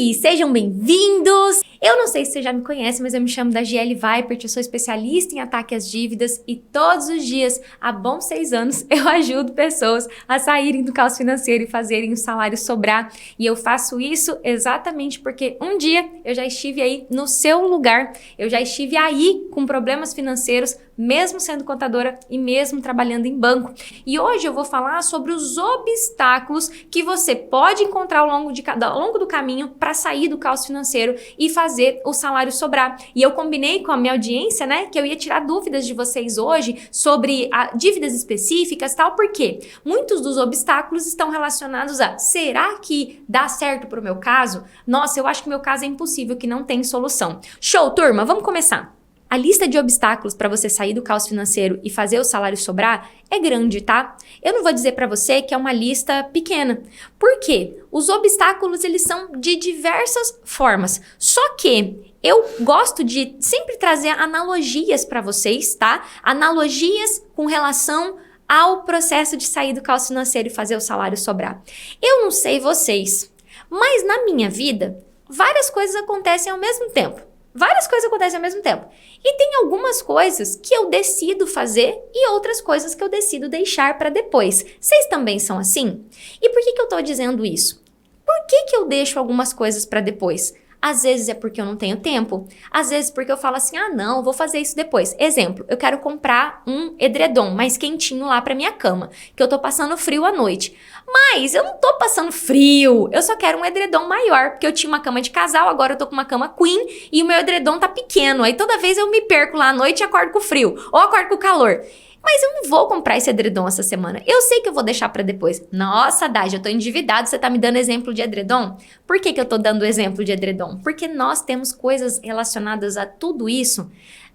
Oi, sejam bem-vindos! Eu não sei se você já me conhece, mas eu me chamo Dagiele Weipert, eu sou especialista em ataque às dívidas e todos os dias, há bons 6 anos, eu ajudo pessoas a saírem do caos financeiro e fazerem o salário sobrar. E eu faço isso exatamente porque um dia eu já estive aí no seu lugar, eu já estive aí com problemas financeiros, mesmo sendo contadora e mesmo trabalhando em banco. E hoje eu vou falar sobre os obstáculos que você pode encontrar ao longo do caminho para sair do caos financeiro e fazer o salário sobrar. E eu combinei com a minha audiência, né, que eu ia tirar dúvidas de vocês hoje sobre dívidas específicas, tal, porque muitos dos obstáculos estão relacionados a: será que dá certo para o meu caso? Nossa, eu acho que meu caso é impossível, que não tem solução. Show, turma, vamos começar. A lista de obstáculos para você sair do caos financeiro e fazer o salário sobrar é grande, tá? Eu não vou dizer para você que é uma lista pequena. Por quê? Os obstáculos, eles são de diversas formas. Só que eu gosto de sempre trazer analogias para vocês, tá? Analogias com relação ao processo de sair do caos financeiro e fazer o salário sobrar. Eu não sei vocês, mas na minha vida, várias coisas acontecem ao mesmo tempo. Várias coisas acontecem ao mesmo tempo. E tem algumas coisas que eu decido fazer e outras coisas que eu decido deixar para depois. Vocês também são assim? E por que eu tô dizendo isso? Por que eu deixo algumas coisas para depois? Às vezes é porque eu não tenho tempo. Às vezes porque eu falo assim, não, vou fazer isso depois. Exemplo, eu quero comprar um edredom mais quentinho lá pra minha cama, que eu tô passando frio à noite. Mas eu não tô passando frio, eu só quero um edredom maior, porque eu tinha uma cama de casal, agora eu tô com uma cama queen e o meu edredom tá pequeno. Aí toda vez eu me perco lá à noite e acordo com frio, ou acordo com calor. Mas eu não vou comprar esse edredom essa semana. Eu sei que eu vou deixar pra depois. Nossa, Daj, eu tô endividado, você tá me dando exemplo de edredom? Por que eu tô dando exemplo de edredom? Porque nós temos coisas relacionadas a tudo isso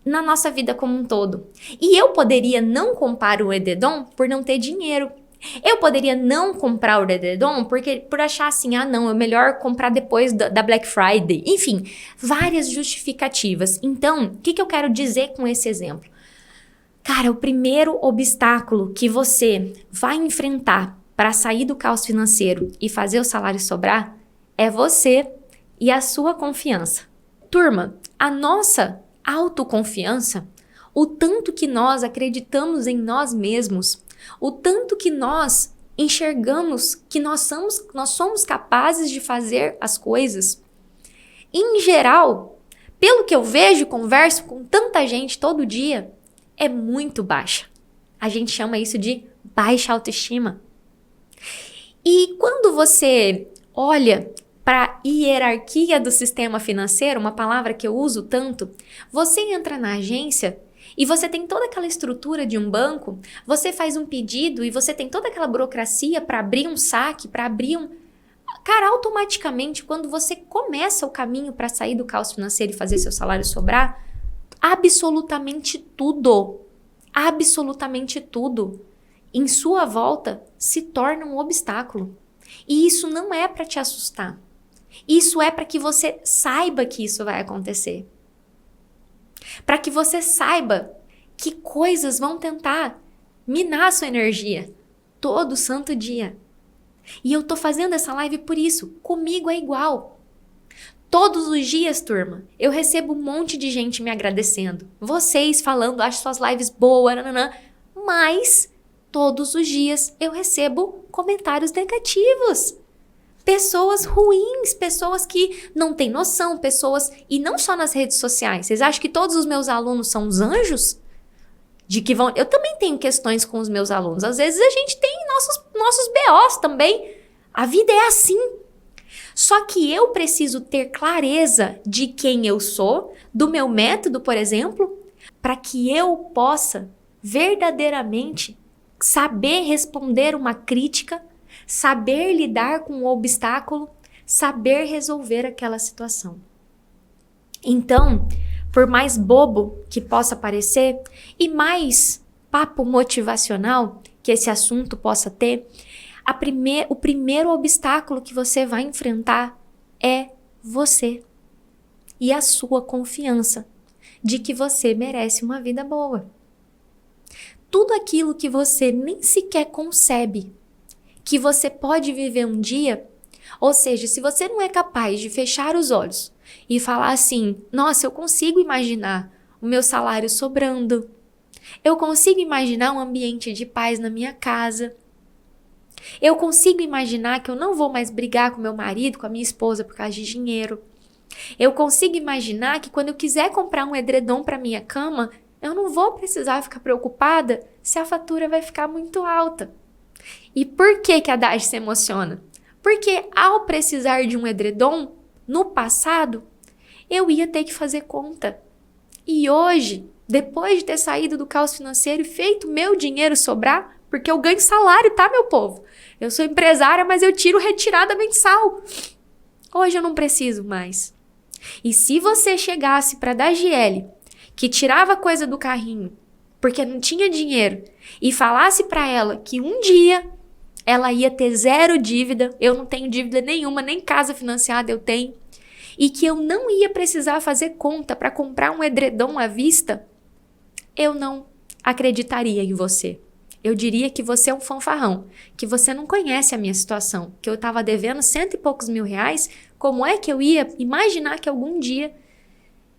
na nossa vida como um todo. E eu poderia não comprar o edredom por não ter dinheiro. Eu poderia não comprar o edredom por achar assim, não, é melhor comprar depois da Black Friday. Enfim, várias justificativas. Então, o que eu quero dizer com esse exemplo? Cara, o primeiro obstáculo que você vai enfrentar para sair do caos financeiro e fazer o salário sobrar é você e a sua confiança. Turma, a nossa autoconfiança, o tanto que nós acreditamos em nós mesmos, o tanto que nós enxergamos que nós somos capazes de fazer as coisas, em geral, pelo que eu vejo e converso com tanta gente todo dia, é muito baixa. A gente chama isso de baixa autoestima. E quando você olha para a hierarquia do sistema financeiro, uma palavra que eu uso tanto, você entra na agência e você tem toda aquela estrutura de um banco, você faz um pedido e você tem toda aquela burocracia para abrir um saque, para abrir um... Cara, automaticamente, quando você começa o caminho para sair do caos financeiro e fazer seu salário sobrar, absolutamente tudo em sua volta se torna um obstáculo. E isso não é para te assustar. Isso é para que você saiba que isso vai acontecer. Para que você saiba que coisas vão tentar minar a sua energia todo santo dia. E eu tô fazendo essa live por isso. Comigo é igual. Todos os dias, turma, eu recebo um monte de gente me agradecendo. Vocês falando, acho suas lives boas, mas todos os dias eu recebo comentários negativos. Pessoas ruins, pessoas que não têm noção, e não só nas redes sociais. Vocês acham que todos os meus alunos são os anjos? Eu também tenho questões com os meus alunos. Às vezes a gente tem nossos BOs também. A vida é assim. Só que eu preciso ter clareza de quem eu sou, do meu método, por exemplo, para que eu possa verdadeiramente saber responder uma crítica, saber lidar com o obstáculo, saber resolver aquela situação. Então, por mais bobo que possa parecer e mais papo motivacional que esse assunto possa ter, o primeiro obstáculo que você vai enfrentar é você e a sua confiança de que você merece uma vida boa. Tudo aquilo que você nem sequer concebe que você pode viver um dia, Ou seja, se você não é capaz de fechar os olhos e falar assim, nossa, eu consigo imaginar o meu salário sobrando, eu consigo imaginar um ambiente de paz na minha casa, eu consigo imaginar que eu não vou mais brigar com meu marido, com a minha esposa por causa de dinheiro, eu consigo imaginar que quando eu quiser comprar um edredom para minha cama, eu não vou precisar ficar preocupada se a fatura vai ficar muito alta. E por que a Daj se emociona? Porque ao precisar de um edredom, no passado, eu ia ter que fazer conta. E hoje, depois de ter saído do caos financeiro e feito meu dinheiro sobrar, porque eu ganho salário, tá, meu povo? Eu sou empresária, mas eu tiro retirada mensal. Hoje eu não preciso mais. E se você chegasse para a Dagiele, que tirava coisa do carrinho, porque não tinha dinheiro, e falasse para ela que um dia ela ia ter zero dívida, eu não tenho dívida nenhuma, nem casa financiada eu tenho, e que eu não ia precisar fazer conta para comprar um edredom à vista, eu não acreditaria em você. Eu diria que você é um fanfarrão, que você não conhece a minha situação, que eu estava devendo 100 e poucos mil reais, como é que eu ia imaginar que algum dia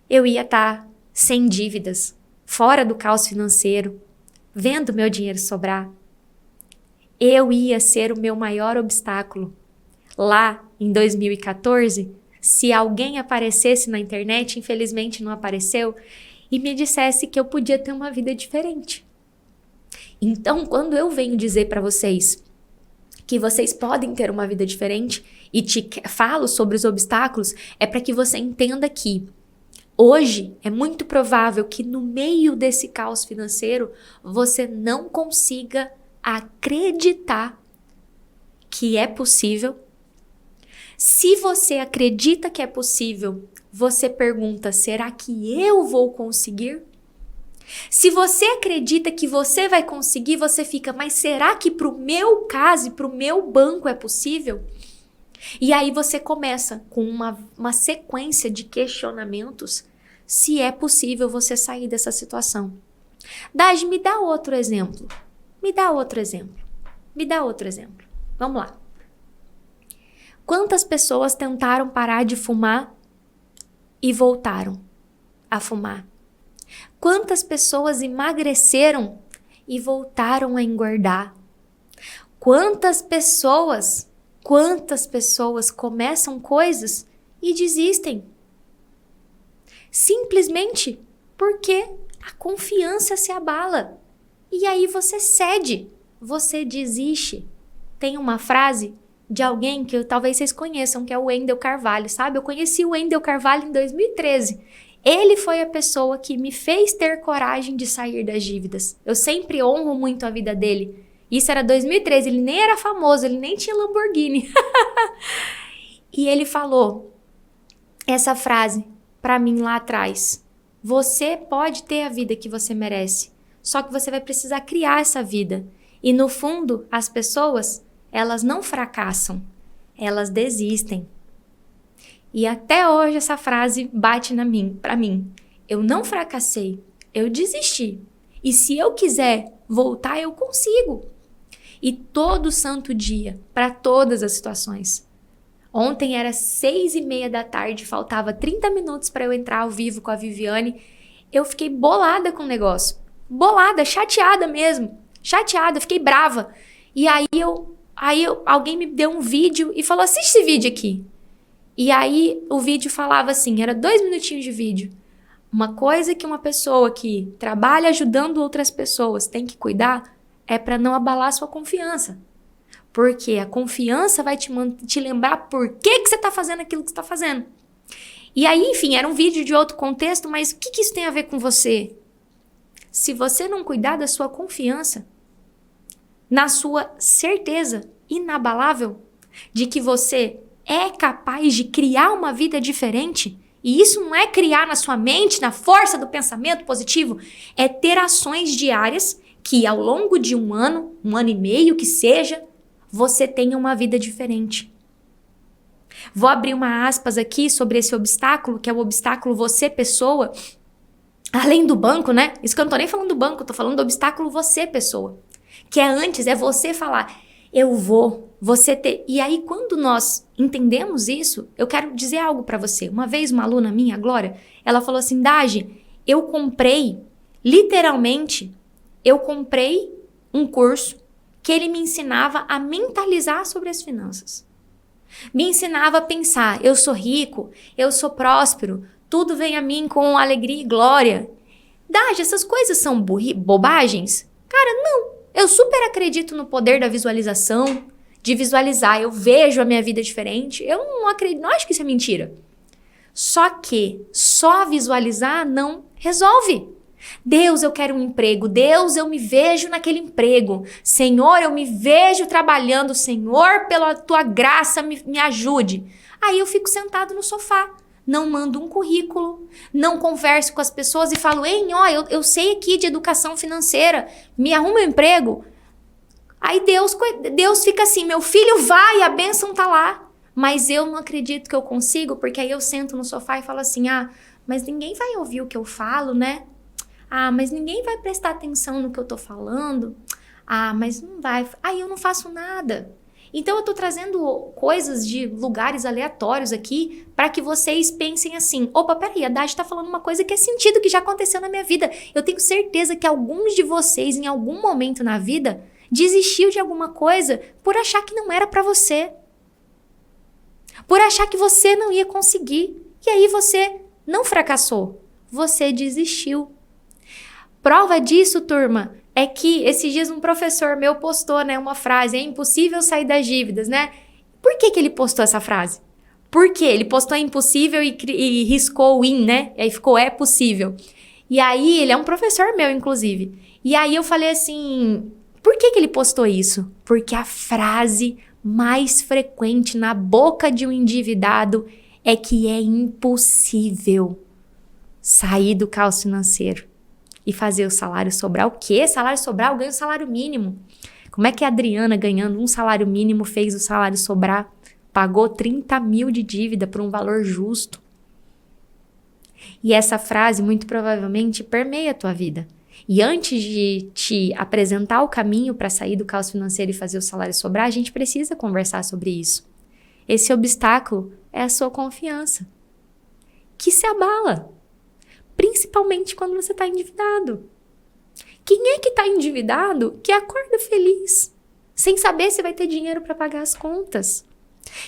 eu ia estar sem dívidas, fora do caos financeiro, vendo meu dinheiro sobrar? Eu ia ser o meu maior obstáculo. Lá em 2014, se alguém aparecesse na internet, infelizmente não apareceu, e me dissesse que eu podia ter uma vida diferente. Então, quando eu venho dizer para vocês que vocês podem ter uma vida diferente e te falo sobre os obstáculos, é para que você entenda que hoje é muito provável que no meio desse caos financeiro você não consiga acreditar que é possível. Se você acredita que é possível, você pergunta, será que eu vou conseguir? Se você acredita que você vai conseguir, você fica, mas será que para o meu caso e para o meu banco é possível? E aí você começa com uma sequência de questionamentos se é possível você sair dessa situação. Daj, me dá outro exemplo. Me dá outro exemplo. Me dá outro exemplo. Vamos lá. Quantas pessoas tentaram parar de fumar e voltaram a fumar? Quantas pessoas emagreceram e voltaram a engordar? Quantas pessoas começam coisas e desistem? Simplesmente porque a confiança se abala. E aí você cede, você desiste. Tem uma frase de alguém que talvez vocês conheçam, que é o Wendel Carvalho, sabe? Eu conheci o Wendel Carvalho em 2013. Ele foi a pessoa que me fez ter coragem de sair das dívidas. Eu sempre honro muito a vida dele. Isso era 2013, ele nem era famoso, ele nem tinha Lamborghini. E ele falou essa frase para mim lá atrás. Você pode ter a vida que você merece, só que você vai precisar criar essa vida. E no fundo, as pessoas, elas não fracassam, elas desistem. E até hoje essa frase bate para mim. Eu não fracassei, eu desisti. E se eu quiser voltar, eu consigo. E todo santo dia, para todas as situações. Ontem era 6:30 da tarde, faltava 30 minutos para eu entrar ao vivo com a Viviane. Eu fiquei bolada com o negócio. Bolada, chateada mesmo. Chateada, fiquei brava. E aí alguém me deu um vídeo e falou, assiste esse vídeo aqui. E aí o vídeo falava assim, era 2 minutinhos de vídeo. Uma coisa que uma pessoa que trabalha ajudando outras pessoas tem que cuidar é para não abalar a sua confiança. Porque a confiança vai te lembrar por que você está fazendo aquilo que você está fazendo. E aí, enfim, era um vídeo de outro contexto, mas o que isso tem a ver com você? Se você não cuidar da sua confiança, na sua certeza inabalável de que você é capaz de criar uma vida diferente, e isso não é criar na sua mente, na força do pensamento positivo, é ter ações diárias que ao longo de um ano e meio que seja, você tenha uma vida diferente. Vou abrir uma aspas aqui sobre esse obstáculo, que é o obstáculo você, pessoa, além do banco, né? Isso que eu não tô nem falando do banco, eu tô falando do obstáculo você, pessoa. Que é antes, é você falar, você ter... E aí, quando nós entendemos isso, eu quero dizer algo para você. Uma vez, uma aluna minha, a Glória, ela falou assim, Dagi, literalmente, eu comprei um curso que ele me ensinava a mentalizar sobre as finanças. Me ensinava a pensar, eu sou rico, eu sou próspero, tudo vem a mim com alegria e glória. Dagi, essas coisas são bobagens? Cara, não. Eu super acredito no poder da visualização, de visualizar. Eu vejo a minha vida diferente. Eu não acredito, não acho que isso é mentira. Só que só visualizar não resolve. Deus, eu quero um emprego. Deus, eu me vejo naquele emprego. Senhor, eu me vejo trabalhando. Senhor, pela tua graça, me ajude. Aí eu fico sentado no sofá. Não mando um currículo, não converso com as pessoas e falo, ei, ó, eu sei aqui de educação financeira, me arruma um emprego. Aí Deus fica assim, meu filho vai, a bênção tá lá. Mas eu não acredito que eu consigo, porque aí eu sento no sofá e falo assim, mas ninguém vai ouvir o que eu falo, né? Mas ninguém vai prestar atenção no que eu tô falando. Mas não vai. Aí eu não faço nada. Então, eu tô trazendo coisas de lugares aleatórios aqui para que vocês pensem assim, opa, peraí, a Dagi tá falando uma coisa que é sentido, que já aconteceu na minha vida. Eu tenho certeza que alguns de vocês, em algum momento na vida, desistiu de alguma coisa por achar que não era para você. Por achar que você não ia conseguir. E aí você não fracassou, você desistiu. Prova disso, turma, é que esses dias um professor meu postou, né, uma frase, é impossível sair das dívidas, né? Por que ele postou essa frase? Porque ele postou é impossível e riscou o in, né? E aí ficou é possível. E aí, ele é um professor meu, inclusive. E aí eu falei assim, por que ele postou isso? Porque a frase mais frequente na boca de um endividado é que é impossível sair do caos financeiro. E fazer o salário sobrar o quê? Salário sobrar, eu ganho salário mínimo. Como é que a Adriana, ganhando um salário mínimo, fez o salário sobrar? Pagou 30 mil de dívida por um valor justo. E essa frase, muito provavelmente, permeia a tua vida. E antes de te apresentar o caminho para sair do caos financeiro e fazer o salário sobrar, a gente precisa conversar sobre isso. Esse obstáculo é a sua confiança, que se abala. Principalmente quando você está endividado. Quem é que está endividado que acorda feliz, sem saber se vai ter dinheiro para pagar as contas?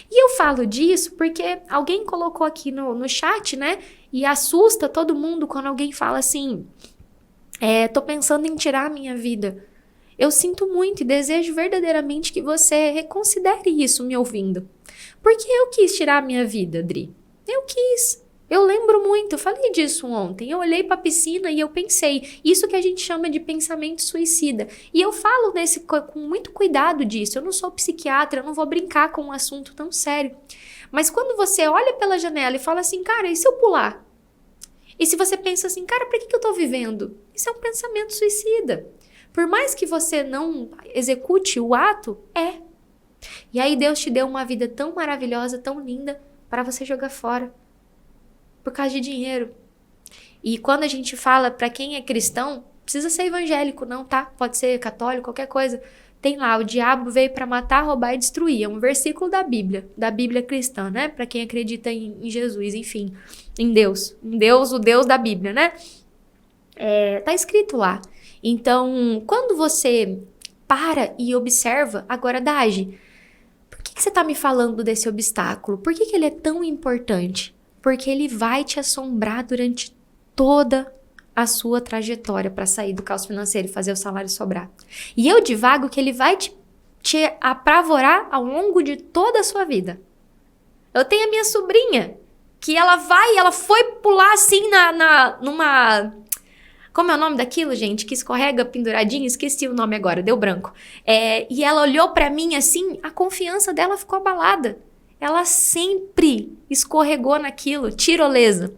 E eu falo disso porque alguém colocou aqui no chat, né? E assusta todo mundo quando alguém fala assim, tô pensando em tirar a minha vida. Eu sinto muito e desejo verdadeiramente que você reconsidere isso me ouvindo. Porque eu quis tirar a minha vida, Dri. Eu quis. Eu lembro muito, eu falei disso ontem. Eu olhei para a piscina e eu pensei, isso que a gente chama de pensamento suicida. E eu falo com muito cuidado disso. Eu não sou psiquiatra, eu não vou brincar com um assunto tão sério. Mas quando você olha pela janela e fala assim, cara, e se eu pular? E se você pensa assim, cara, para que eu tô vivendo? Isso é um pensamento suicida. Por mais que você não execute o ato, E aí Deus te deu uma vida tão maravilhosa, tão linda, para você jogar fora. Por causa de dinheiro. E quando a gente fala para quem é cristão, precisa ser evangélico não, tá? Pode ser católico, qualquer coisa. Tem lá, o diabo veio para matar, roubar e destruir. É um versículo da Bíblia cristã, né? Para quem acredita em Jesus, enfim, em Deus. Em Deus, o Deus da Bíblia, né? Tá escrito lá. Então, quando você para e observa, agora, Dagi, por que você tá me falando desse obstáculo? Por que ele é tão importante? Porque ele vai te assombrar durante toda a sua trajetória para sair do caos financeiro e fazer o salário sobrar. E eu divago que ele vai te apavorar ao longo de toda a sua vida. Eu tenho a minha sobrinha, que ela foi pular assim numa... Como é o nome daquilo, gente? Que escorrega penduradinho? Esqueci o nome agora, deu branco. E ela olhou para mim assim, a confiança dela ficou abalada. Ela sempre escorregou naquilo, tirolesa.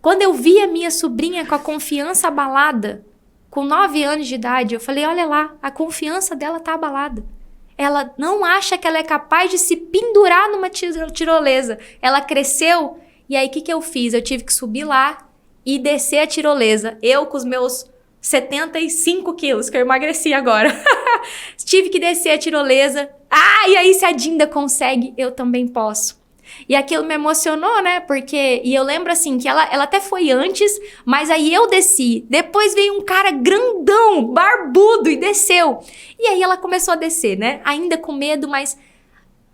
Quando eu vi a minha sobrinha com a confiança abalada, com 9 anos de idade, eu falei, olha lá, a confiança dela tá abalada. Ela não acha que ela é capaz de se pendurar numa tirolesa. Ela cresceu, e aí o que eu fiz? Eu tive que subir lá e descer a tirolesa. Eu com os meus 75 quilos, que eu emagreci agora. Tive que descer a tirolesa. E aí se a Dinda consegue, eu também posso. E aquilo me emocionou, né? Porque... E eu lembro, assim, que ela até foi antes, mas aí eu desci. Depois veio um cara grandão, barbudo, e desceu. E aí ela começou a descer, né? Ainda com medo, mas...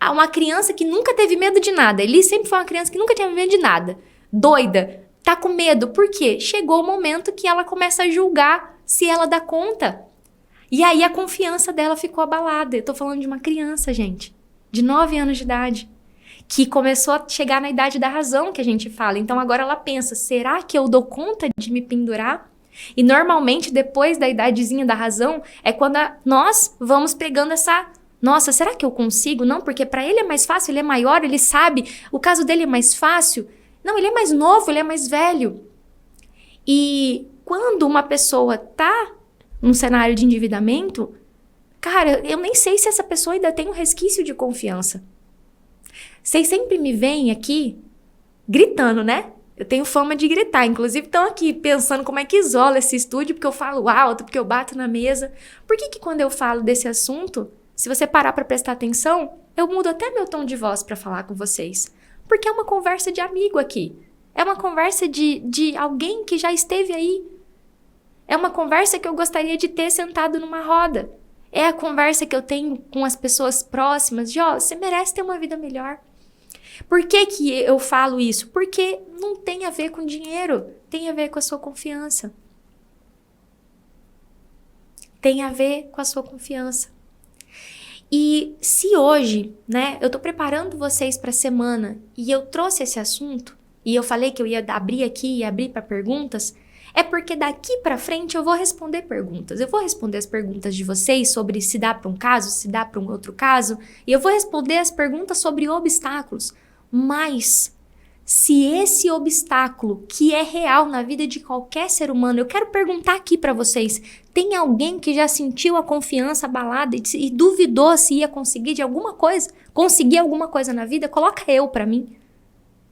Uma criança que nunca teve medo de nada. Eli sempre foi uma criança que nunca tinha medo de nada. Doida. Tá com medo. Por quê? Chegou o momento que ela começa a julgar se ela dá conta. E aí a confiança dela ficou abalada. Eu tô falando de uma criança, gente. De 9 anos de idade. Que começou a chegar na idade da razão, que a gente fala. Então agora ela pensa, será que eu dou conta de me pendurar? E normalmente depois da idadezinha da razão é quando nós vamos pegando essa... Nossa, será que eu consigo? Não, porque para ele é mais fácil, ele é maior, ele sabe. O caso dele é mais fácil. Não, ele é mais novo, ele é mais velho. E quando uma pessoa tá num cenário de endividamento, cara, eu nem sei se essa pessoa ainda tem um resquício de confiança. Vocês sempre me veem aqui gritando, né? Eu tenho fama de gritar. Inclusive, estão aqui pensando como é que isola esse estúdio, porque eu falo alto, porque eu bato na mesa. Por que quando eu falo desse assunto, se você parar para prestar atenção, eu mudo até meu tom de voz para falar com vocês? Porque é uma conversa de amigo aqui. É uma conversa de alguém que já esteve aí. É uma conversa que eu gostaria de ter sentado numa roda. É a conversa que eu tenho com as pessoas próximas de, você merece ter uma vida melhor. Por que eu falo isso? Porque não tem a ver com dinheiro, tem a ver com a sua confiança. Tem a ver com a sua confiança. E se hoje, né, eu tô preparando vocês para a semana e eu trouxe esse assunto, e eu falei que eu ia abrir aqui e abrir para perguntas, é porque daqui para frente eu vou responder perguntas. Eu vou responder as perguntas de vocês sobre se dá para um caso, se dá para um outro caso, e eu vou responder as perguntas sobre obstáculos. Mas se esse obstáculo, que é real na vida de qualquer ser humano, eu quero perguntar aqui para vocês, tem alguém que já sentiu a confiança abalada e duvidou se ia conseguir conseguir alguma coisa na vida? Coloca eu para mim.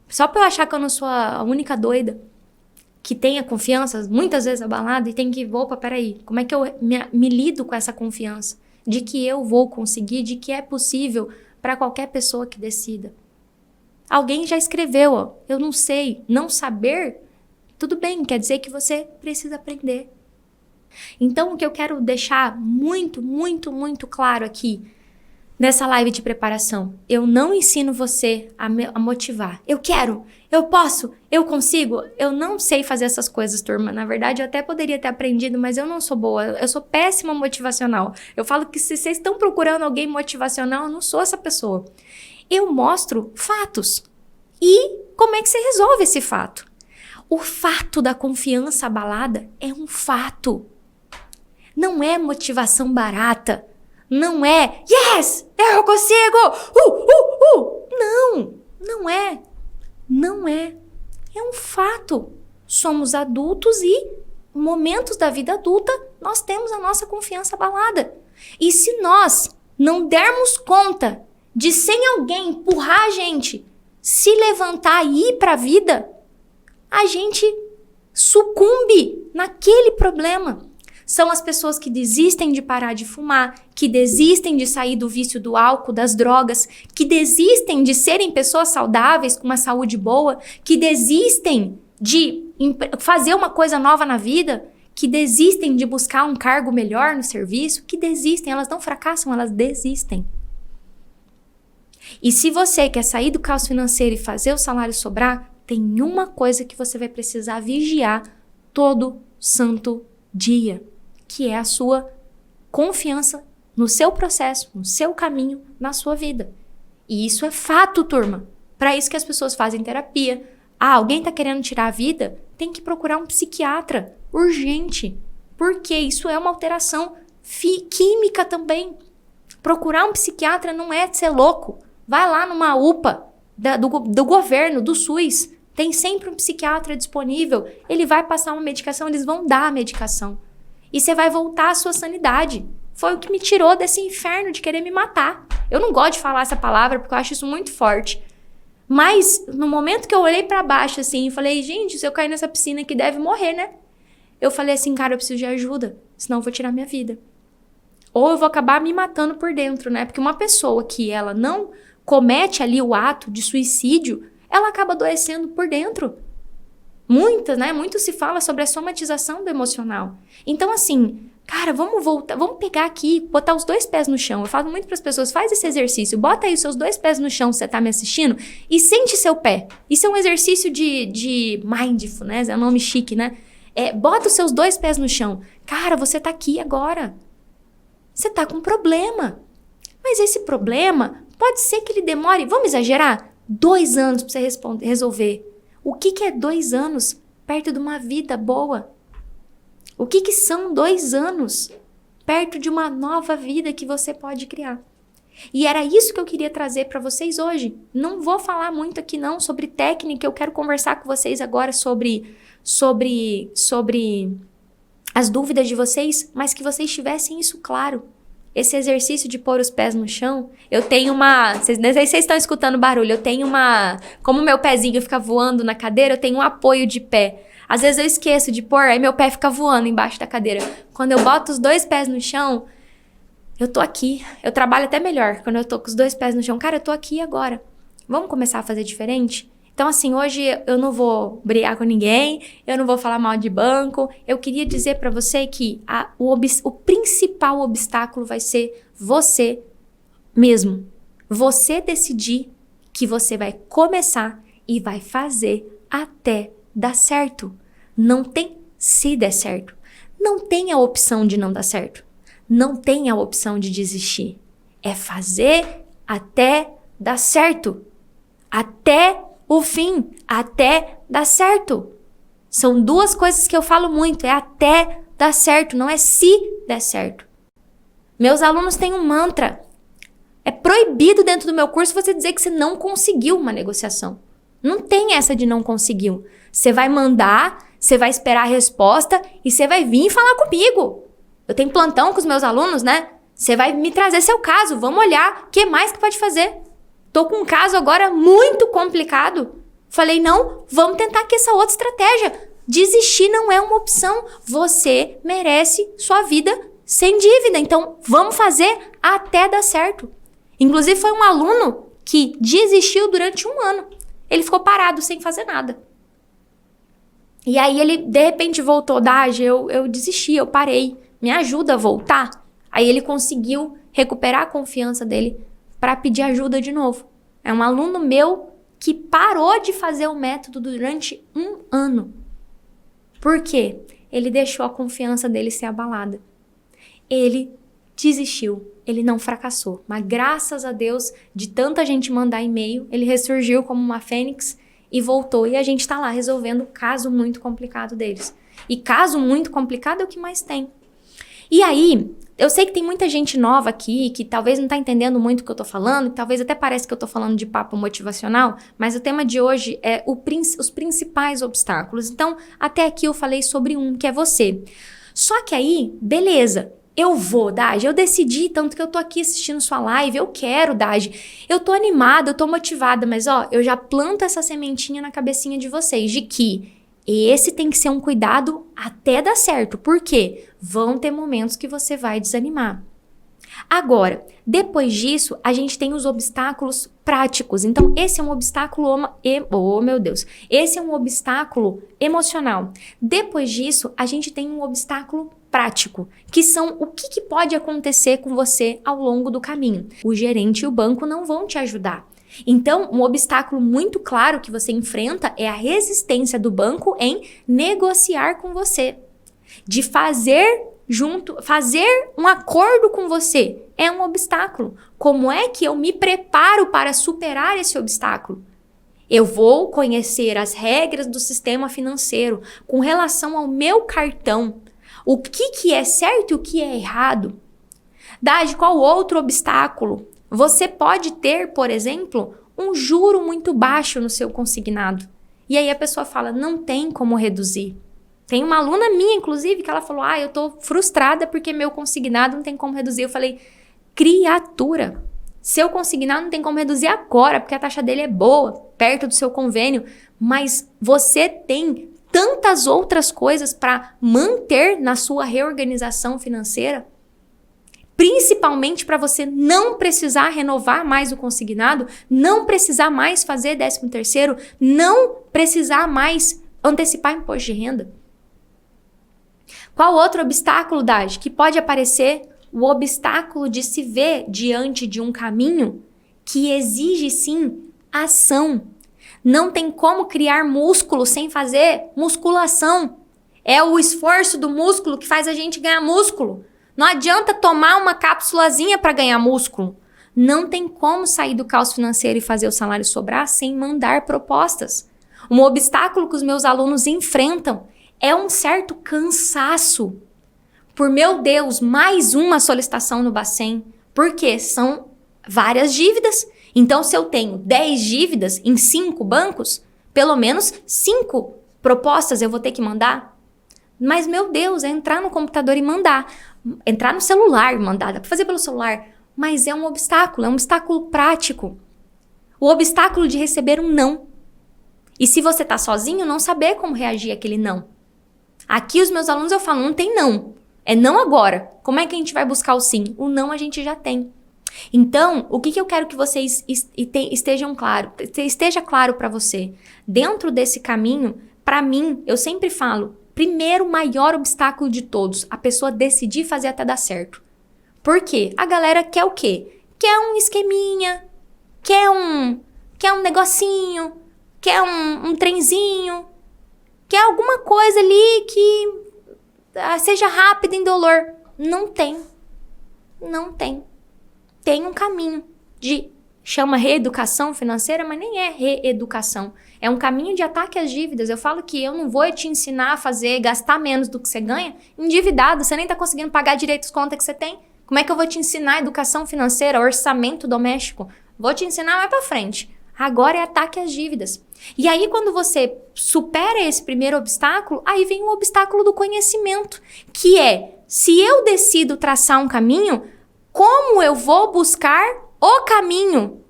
Só para eu achar que eu não sou a única doida que tem a confiança muitas vezes abalada e tem que, opa, peraí, como é que eu me lido com essa confiança? De que eu vou conseguir, de que é possível para qualquer pessoa que decida. Alguém já escreveu, eu não sei, não saber, tudo bem, quer dizer que você precisa aprender. Então, o que eu quero deixar muito, muito, muito claro aqui, nessa live de preparação, eu não ensino você a motivar. Eu quero, eu posso, eu consigo. Eu não sei fazer essas coisas, turma. Na verdade, eu até poderia ter aprendido, mas eu não sou boa. Eu sou péssima motivacional. Eu falo que se vocês estão procurando alguém motivacional, eu não sou essa pessoa. Eu mostro fatos. E como é que você resolve esse fato? O fato da confiança abalada é um fato. Não é motivação barata. Não é, yes, eu consigo, Não, não é. Não é. É um fato. Somos adultos e, em momentos da vida adulta, nós temos a nossa confiança abalada. E se nós não dermos conta de, sem alguém empurrar a gente, se levantar e ir para a vida, a gente sucumbe naquele problema. São as pessoas que desistem de parar de fumar, que desistem de sair do vício do álcool, das drogas, que desistem de serem pessoas saudáveis, com uma saúde boa, que desistem de fazer uma coisa nova na vida, que desistem de buscar um cargo melhor no serviço, que desistem, elas não fracassam, elas desistem. E se você quer sair do caos financeiro e fazer o salário sobrar, tem uma coisa que você vai precisar vigiar todo santo dia, que é a sua confiança no seu processo, no seu caminho, na sua vida. E isso é fato, turma. Para isso que as pessoas fazem terapia. Alguém tá querendo tirar a vida? Tem que procurar um psiquiatra, urgente. Porque isso é uma alteração química também. Procurar um psiquiatra não é ser louco. Vai lá numa UPA do governo, do SUS. Tem sempre um psiquiatra disponível. Ele vai passar uma medicação, eles vão dar a medicação. E você vai voltar à sua sanidade. Foi o que me tirou desse inferno de querer me matar. Eu não gosto de falar essa palavra porque eu acho isso muito forte. Mas no momento que eu olhei pra baixo assim e falei, gente, se eu cair nessa piscina aqui deve morrer, né? eu falei assim, cara, eu preciso de ajuda, senão eu vou tirar minha vida. Ou eu vou acabar me matando por dentro, né? Porque uma pessoa que ela não comete ali o ato de suicídio, ela acaba adoecendo por dentro. Muitas, né? Muito se fala sobre a somatização do emocional. Então, assim, cara, vamos voltar, vamos pegar aqui, botar os 2 pés no chão. Eu falo muito para as pessoas, faz esse exercício, bota aí os seus 2 pés no chão, se você tá me assistindo, e sente seu pé. Isso é um exercício de mindfulness, é um nome chique, né? Bota os seus 2 pés no chão. Cara, você tá aqui agora. Você tá com um problema. Mas esse problema pode ser que ele demore, vamos exagerar, 2 anos para você resolver. O que é 2 anos perto de uma vida boa? O que são 2 anos perto de uma nova vida que você pode criar? E era isso que eu queria trazer para vocês hoje. Não vou falar muito aqui não sobre técnica, eu quero conversar com vocês agora sobre as dúvidas de vocês, mas que vocês tivessem isso claro. Esse exercício de pôr os pés no chão, eu tenho uma... não sei se vocês estão escutando barulho, eu tenho uma... Como meu pezinho fica voando na cadeira, eu tenho um apoio de pé. Às vezes eu esqueço de pôr, aí meu pé fica voando embaixo da cadeira. Quando eu boto os 2 pés no chão, eu tô aqui. Eu trabalho até melhor quando eu tô com os 2 pés no chão. Cara, eu tô aqui agora. Vamos começar a fazer diferente? Então, assim, hoje eu não vou brigar com ninguém, eu não vou falar mal de banco. Eu queria dizer pra você que o principal obstáculo vai ser você mesmo. Você decidir que você vai começar e vai fazer até dar certo. Não tem se der certo. Não tem a opção de não dar certo. Não tem a opção de desistir. É fazer até dar certo. Até o fim, até dar certo. São 2 coisas que eu falo muito, é até dar certo, não é se der certo. Meus alunos têm um mantra. É proibido dentro do meu curso você dizer que você não conseguiu uma negociação. Não tem essa de não conseguiu. Você vai mandar, você vai esperar a resposta e você vai vir falar comigo. Eu tenho plantão com os meus alunos, né? Você vai me trazer seu caso, vamos olhar o que mais que pode fazer. Tô com um caso agora muito complicado. Falei, não, vamos tentar aqui essa outra estratégia. Desistir não é uma opção. Você merece sua vida sem dívida. Então, vamos fazer até dar certo. Inclusive, foi um aluno que desistiu durante 1 ano. Ele ficou parado sem fazer nada. E aí, ele, de repente, voltou. Dage, eu desisti, eu parei. Me ajuda a voltar? Aí, ele conseguiu recuperar a confiança dele para pedir ajuda de novo. É um aluno meu que parou de fazer o método durante 1 ano. Por quê? Ele deixou a confiança dele ser abalada. Ele desistiu, ele não fracassou. Mas graças a Deus, de tanta gente mandar e-mail, ele ressurgiu como uma fênix e voltou. E a gente tá lá resolvendo o caso muito complicado deles. E caso muito complicado é o que mais tem. E aí, eu sei que tem muita gente nova aqui, que talvez não tá entendendo muito o que eu tô falando, que talvez até pareça que eu tô falando de papo motivacional, mas o tema de hoje é os principais obstáculos. Então, até aqui eu falei sobre um, que é você. Só que aí, beleza, eu vou, Dage, eu decidi, tanto que eu tô aqui assistindo sua live, eu quero, Dage, eu tô animada, eu tô motivada, mas ó, eu já planto essa sementinha na cabecinha de vocês, de que esse tem que ser um cuidado até dar certo. Por quê? Vão ter momentos que você vai desanimar. Agora, depois disso, a gente tem os obstáculos práticos. Então, esse é um obstáculo... Esse é um obstáculo emocional. Depois disso, a gente tem um obstáculo prático, que são o que pode acontecer com você ao longo do caminho. O gerente e o banco não vão te ajudar. Então, um obstáculo muito claro que você enfrenta é a resistência do banco em negociar com você. De fazer um acordo com você é um obstáculo. Como é que eu me preparo para superar esse obstáculo? Eu vou conhecer as regras do sistema financeiro com relação ao meu cartão. O que é certo e o que é errado? Dage, qual outro obstáculo? Você pode ter, por exemplo, um juro muito baixo no seu consignado. E aí a pessoa fala, não tem como reduzir. Tem uma aluna minha, inclusive, que ela falou, eu tô frustrada porque meu consignado não tem como reduzir. Eu falei, criatura, seu consignado não tem como reduzir agora, porque a taxa dele é boa, perto do seu convênio, mas você tem tantas outras coisas para manter na sua reorganização financeira, principalmente para você não precisar renovar mais o consignado, não precisar mais fazer 13º, não precisar mais antecipar imposto de renda. Qual outro obstáculo, Dade, que pode aparecer? O obstáculo de se ver diante de um caminho que exige, sim, ação. Não tem como criar músculo sem fazer musculação. É o esforço do músculo que faz a gente ganhar músculo. Não adianta tomar uma cápsulazinha para ganhar músculo. Não tem como sair do caos financeiro e fazer o salário sobrar sem mandar propostas. Um obstáculo que os meus alunos enfrentam é um certo cansaço. Por meu Deus, mais uma solicitação no Bacen. Porque são várias dívidas. Então, se eu tenho 10 dívidas em 5 bancos, pelo menos 5 propostas eu vou ter que mandar. Mas, meu Deus, é entrar no computador e mandar. Entrar no celular e mandar. Dá para fazer pelo celular. Mas é um obstáculo prático. O obstáculo de receber um não. E se você tá sozinho, não saber como reagir àquele não. Aqui os meus alunos eu falo, não tem não. É não agora. Como é que a gente vai buscar o sim? O não a gente já tem. Então, o que eu quero que vocês esteja claro para você? Dentro desse caminho, para mim, eu sempre falo, primeiro maior obstáculo de todos, a pessoa decidir fazer até dar certo. Por quê? A galera quer o quê? Quer um esqueminha, quer um negocinho, quer um trenzinho, quer alguma coisa ali que seja rápida e indolor. Não tem. Não tem. Tem um caminho chama reeducação financeira, mas nem é reeducação. É um caminho de ataque às dívidas. Eu falo que eu não vou te ensinar a gastar menos do que você ganha endividado. Você nem tá conseguindo pagar direito as contas que você tem. Como é que eu vou te ensinar educação financeira, orçamento doméstico? Vou te ensinar mais pra frente. Agora é ataque às dívidas. E aí, quando você supera esse primeiro obstáculo, aí vem o obstáculo do conhecimento, que é, se eu decido traçar um caminho, como eu vou buscar o caminho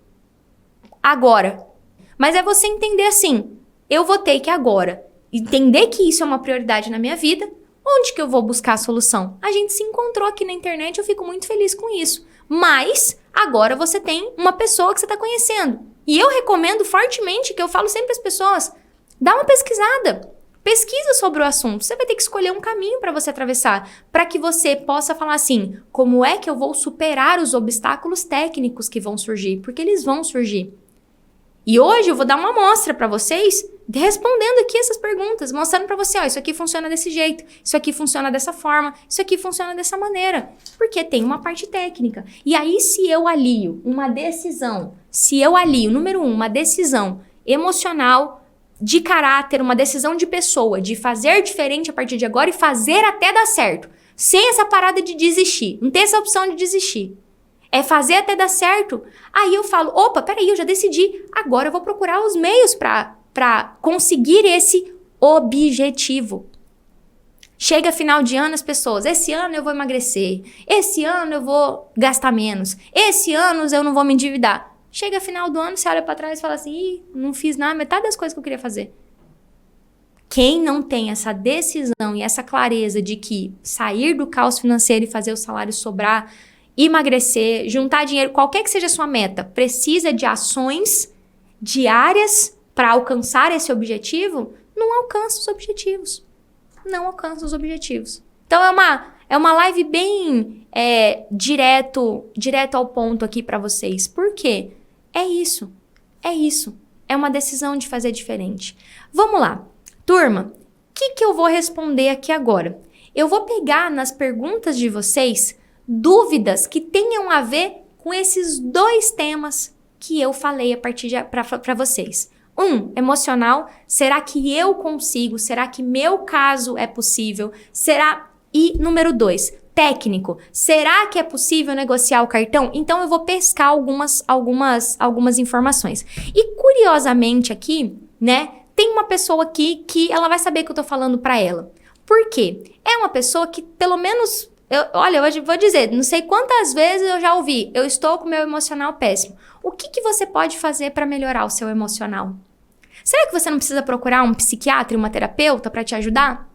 agora? Mas é você entender assim, eu vou ter que agora entender que isso é uma prioridade na minha vida. Onde que eu vou buscar a solução? A gente se encontrou aqui na internet, eu fico muito feliz com isso. Mas agora você tem uma pessoa que você está conhecendo. E eu recomendo fortemente, que eu falo sempre às pessoas, dá uma pesquisada. Pesquisa sobre o assunto. Você vai ter que escolher um caminho para você atravessar, para que você possa falar assim, como é que eu vou superar os obstáculos técnicos que vão surgir? Porque eles vão surgir. E hoje eu vou dar uma amostra para vocês, respondendo aqui essas perguntas, mostrando para você, ó, isso aqui funciona desse jeito, isso aqui funciona dessa forma, isso aqui funciona dessa maneira, porque tem uma parte técnica. E aí, se eu alio uma decisão, número 1, uma decisão emocional, de caráter, uma decisão de pessoa, de fazer diferente a partir de agora e fazer até dar certo, sem essa parada de desistir, não tem essa opção de desistir. É fazer até dar certo. Aí eu falo, opa, peraí, eu já decidi. Agora eu vou procurar os meios para conseguir esse objetivo. Chega final de ano as pessoas, esse ano eu vou emagrecer, esse ano eu vou gastar menos, esse ano eu não vou me endividar. Chega final do ano, você olha para trás e fala assim, ih, não fiz nada, metade das coisas que eu queria fazer. Quem não tem essa decisão e essa clareza de que sair do caos financeiro e fazer o salário sobrar, emagrecer, juntar dinheiro, qualquer que seja a sua meta, precisa de ações diárias para alcançar esse objetivo, não alcança os objetivos. Não alcança os objetivos. Então é uma live bem direto ao ponto aqui para vocês. Por quê? É isso. É uma decisão de fazer diferente. Vamos lá. Turma, o que eu vou responder aqui agora? Eu vou pegar nas perguntas de vocês dúvidas que tenham a ver com esses 2 temas que eu falei a partir para vocês. 1, emocional. Será que eu consigo? Será que meu caso é possível? E número 2, técnico. Será que é possível negociar o cartão? Então eu vou pescar algumas informações. E curiosamente aqui, né, tem uma pessoa aqui que ela vai saber que eu tô falando para ela. Por quê? É uma pessoa que pelo menos eu vou dizer, não sei quantas vezes eu já ouvi, eu estou com o meu emocional péssimo. O que você pode fazer para melhorar o seu emocional? Será que você não precisa procurar um psiquiatra e uma terapeuta para te ajudar?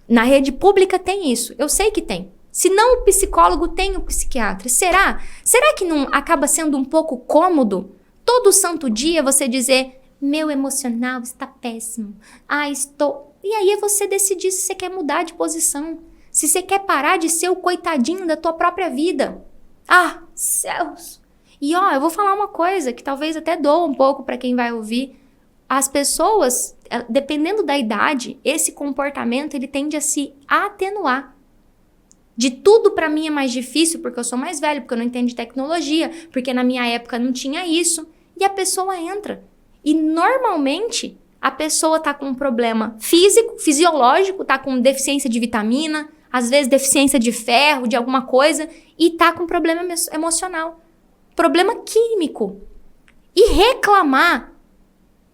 Na rede pública tem isso, eu sei que tem. Se não o psicólogo, tem o psiquiatra. Será? Será que não acaba sendo um pouco cômodo todo santo dia você dizer: meu emocional está péssimo, estou... E aí é você decidir se você quer mudar de posição, se você quer parar de ser o coitadinho da tua própria vida. Céus! E eu vou falar uma coisa que talvez até doa um pouco para quem vai ouvir. As pessoas, dependendo da idade, esse comportamento ele tende a se atenuar. De tudo para mim é mais difícil porque eu sou mais velho, porque eu não entendo de tecnologia, porque na minha época não tinha isso. E a pessoa entra. E normalmente a pessoa tá com um problema físico, fisiológico, tá com deficiência de vitamina, às vezes deficiência de ferro, de alguma coisa, e tá com problema emocional, problema químico. E reclamar,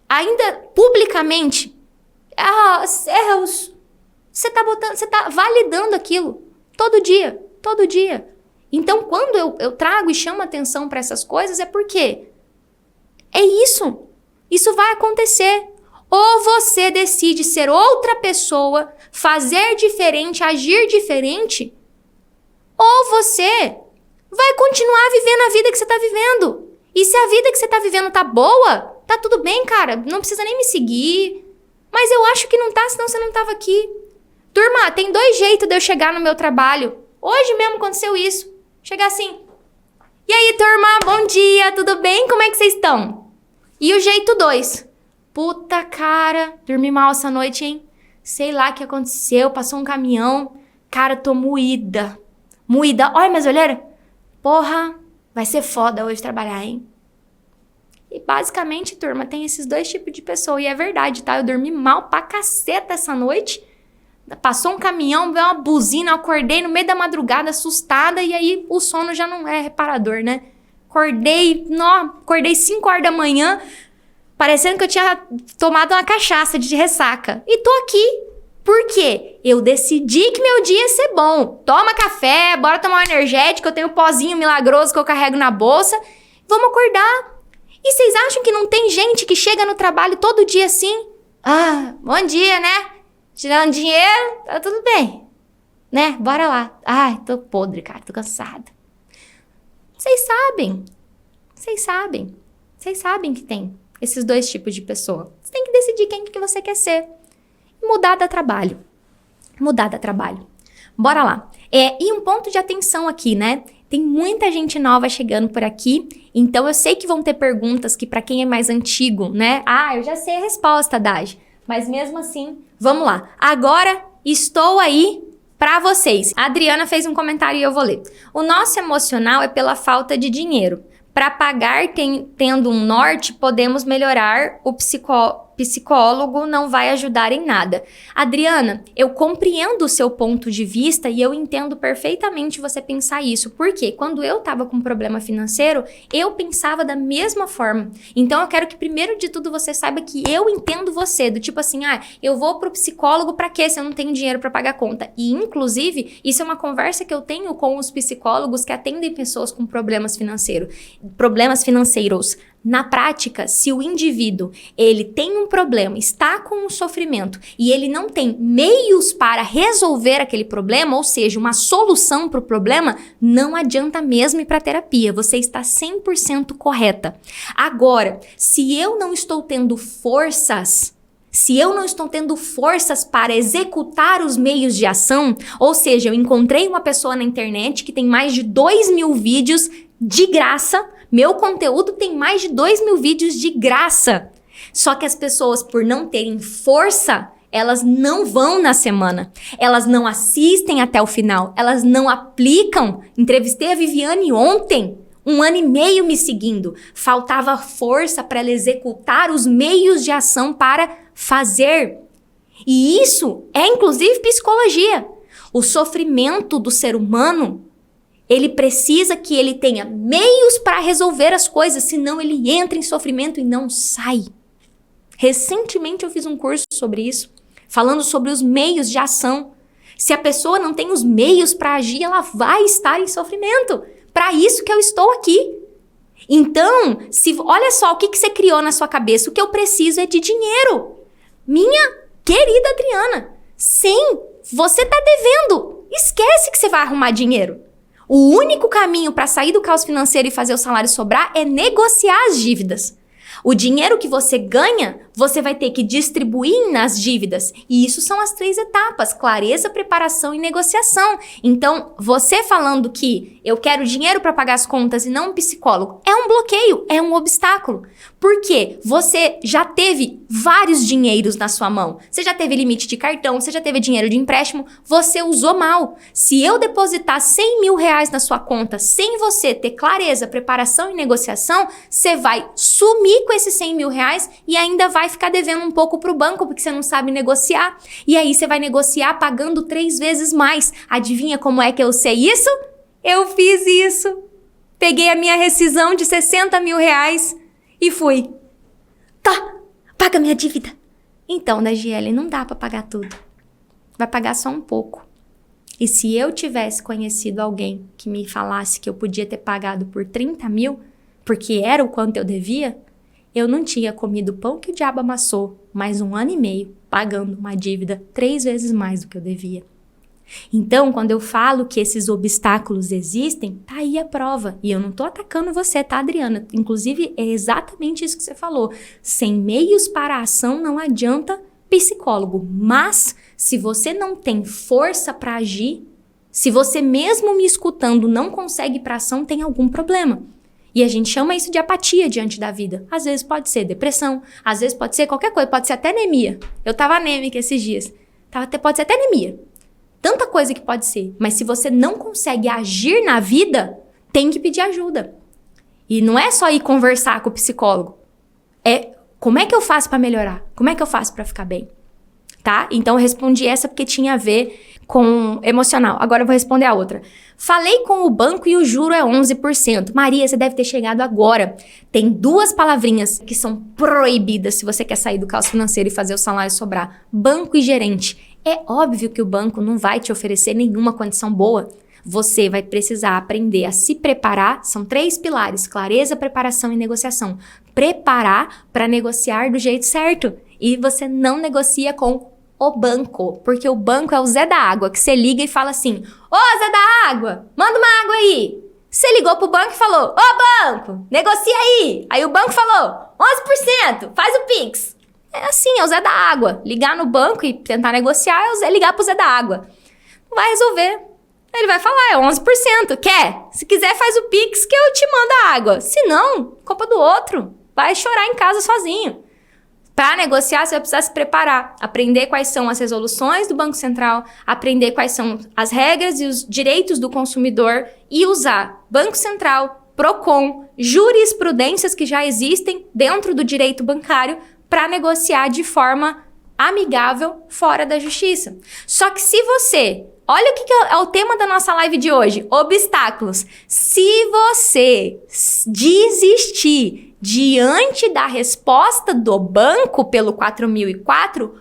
ainda publicamente, céus, você tá validando aquilo. Todo dia, todo dia. Então, quando eu trago e chamo atenção para essas coisas, é porque é isso. Isso vai acontecer. Ou você decide ser outra pessoa, fazer diferente, agir diferente, ou você vai continuar vivendo a vida que você tá vivendo. E se a vida que você tá vivendo tá boa, tá tudo bem, cara. Não precisa nem me seguir. Mas eu acho que não tá, senão você não tava aqui. Turma, tem 2 jeitos de eu chegar no meu trabalho. Hoje mesmo aconteceu isso. Chegar assim. E aí, turma, bom dia, tudo bem? Como é que vocês estão? E o jeito 2. Puta, cara, dormi mal essa noite, hein? Sei lá o que aconteceu, passou um caminhão. Cara, tô moída. Moída. Olha, mas olha. Porra, vai ser foda hoje trabalhar, hein? E basicamente, turma, tem esses 2 tipos de pessoa. E é verdade, tá? Eu dormi mal pra caceta essa noite. Passou um caminhão, veio uma buzina, eu acordei no meio da madrugada, assustada, e aí o sono já não é reparador, né? Acordei 5 horas da manhã, parecendo que eu tinha tomado uma cachaça de ressaca. E tô aqui. Por quê? Eu decidi que meu dia ia ser bom. Toma café, bora tomar um energético, eu tenho um pozinho milagroso que eu carrego na bolsa. Vamos acordar. E vocês acham que não tem gente que chega no trabalho todo dia assim? Bom dia, né? Tirando dinheiro, tá tudo bem, né? Bora lá. Tô podre, cara, tô cansada. Vocês sabem que tem esses 2 tipos de pessoa. Você tem que decidir quem que você quer ser. Mudar de trabalho. Bora lá. E um ponto de atenção aqui, né? Tem muita gente nova chegando por aqui, então eu sei que vão ter perguntas que pra quem é mais antigo, né? Eu já sei a resposta, Daj. Mas mesmo assim, vamos lá. Agora estou aí pra vocês. A Adriana fez um comentário e eu vou ler. O nosso emocional é pela falta de dinheiro. Para pagar tendo um norte, podemos melhorar. O psicólogo não vai ajudar em nada. Adriana, eu compreendo o seu ponto de vista e eu entendo perfeitamente você pensar isso. Porque quando eu tava com problema financeiro, eu pensava da mesma forma. Então eu quero que primeiro de tudo você saiba que eu entendo você. Do tipo assim, eu vou pro psicólogo pra quê se eu não tenho dinheiro pra pagar a conta? E inclusive, isso é uma conversa que eu tenho com os psicólogos que atendem pessoas com problemas financeiros. Na prática, se o indivíduo ele tem um problema, está com um sofrimento e ele não tem meios para resolver aquele problema, ou seja, uma solução para o problema, não adianta mesmo ir para terapia. Você está 100% correta. Agora, se eu não estou tendo forças para executar os meios de ação, ou seja, eu encontrei uma pessoa na internet que tem mais de 2.000 vídeos de graça. Meu conteúdo tem mais de 2.000 vídeos de graça. Só que as pessoas, por não terem força, elas não vão na semana. Elas não assistem até o final. Elas não aplicam. Entrevistei a Viviane ontem. 1 ano e meio me seguindo. Faltava força para ela executar os meios de ação para fazer. E isso é, inclusive, psicologia. O sofrimento do ser humano, ele precisa que ele tenha meios para resolver as coisas, senão ele entra em sofrimento e não sai. Recentemente eu fiz um curso sobre isso, falando sobre os meios de ação. Se a pessoa não tem os meios para agir, ela vai estar em sofrimento. Para isso que eu estou aqui. Então, olha só o que você criou na sua cabeça. O que eu preciso é de dinheiro. Minha querida Adriana, sim, você tá devendo. Esquece que você vai arrumar dinheiro. O único caminho para sair do caos financeiro e fazer o salário sobrar é negociar as dívidas. O dinheiro que você ganha, você vai ter que distribuir nas dívidas. E isso são as 3 etapas: clareza, preparação e negociação. Então, você falando que eu quero dinheiro para pagar as contas e não um psicólogo, é um bloqueio, é um obstáculo. Por quê? Você já teve vários dinheiros na sua mão. Você já teve limite de cartão, você já teve dinheiro de empréstimo, você usou mal. Se eu depositar 100 mil reais na sua conta sem você ter clareza, preparação e negociação, você vai sumir com esses 100 mil reais e ainda vai ficar devendo um pouco pro banco porque você não sabe negociar. E aí você vai negociar pagando 3 vezes mais. Adivinha como é que eu sei isso? Eu fiz isso. Peguei a minha rescisão de 60 mil reais e fui. Tá, paga minha dívida. Então, da GL, não dá pra pagar tudo. Vai pagar só um pouco. E se eu tivesse conhecido alguém que me falasse que eu podia ter pagado por 30 mil, porque era o quanto eu devia, eu não tinha comido o pão que o diabo amassou mais 1 ano e meio, pagando uma dívida 3 vezes mais do que eu devia. Então, quando eu falo que esses obstáculos existem, tá aí a prova. E eu não tô atacando você, tá, Adriana? Inclusive, é exatamente isso que você falou. Sem meios para a ação não adianta psicólogo. Mas, se você não tem força para agir, se você mesmo me escutando não consegue ir pra ação, tem algum problema. E a gente chama isso de apatia diante da vida. Às vezes pode ser depressão, às vezes pode ser qualquer coisa, pode ser até anemia. Eu tava anêmica esses dias. Pode ser até anemia. Tanta coisa que pode ser. Mas se você não consegue agir na vida, tem que pedir ajuda. E não é só ir conversar com o psicólogo. É como é que eu faço pra melhorar? Como é que eu faço pra ficar bem? Tá? Então eu respondi essa porque tinha a ver com emocional. Agora eu vou responder a outra. Falei com o banco e o juro é 11%. Maria, você deve ter chegado agora. Tem 2 palavrinhas que são proibidas se você quer sair do caos financeiro e fazer o salário sobrar. Banco e gerente. É óbvio que o banco não vai te oferecer nenhuma condição boa. Você vai precisar aprender a se preparar. São 3 pilares: clareza, preparação e negociação. Preparar para negociar do jeito certo. E você não negocia com o banco, porque o banco é o Zé da Água, que você liga e fala assim: ô Zé da Água, manda uma água aí. Você ligou pro banco e falou: ô banco, negocia aí. Aí o banco falou: 11%, faz o Pix. É assim, é o Zé da Água. Ligar no banco e tentar negociar é ligar pro Zé da Água. Não vai resolver. Ele vai falar: é 11%, quer? Se quiser faz o Pix que eu te mando a água. Se não, culpa do outro. Vai chorar em casa sozinho. Para negociar, você vai precisar se preparar, aprender quais são as resoluções do Banco Central, aprender quais são as regras e os direitos do consumidor e usar Banco Central, Procon, jurisprudências que já existem dentro do direito bancário para negociar de forma amigável fora da justiça. Só que se você... Olha o que é o tema da nossa live de hoje, obstáculos. Se você desistir diante da resposta do banco pelo 4004,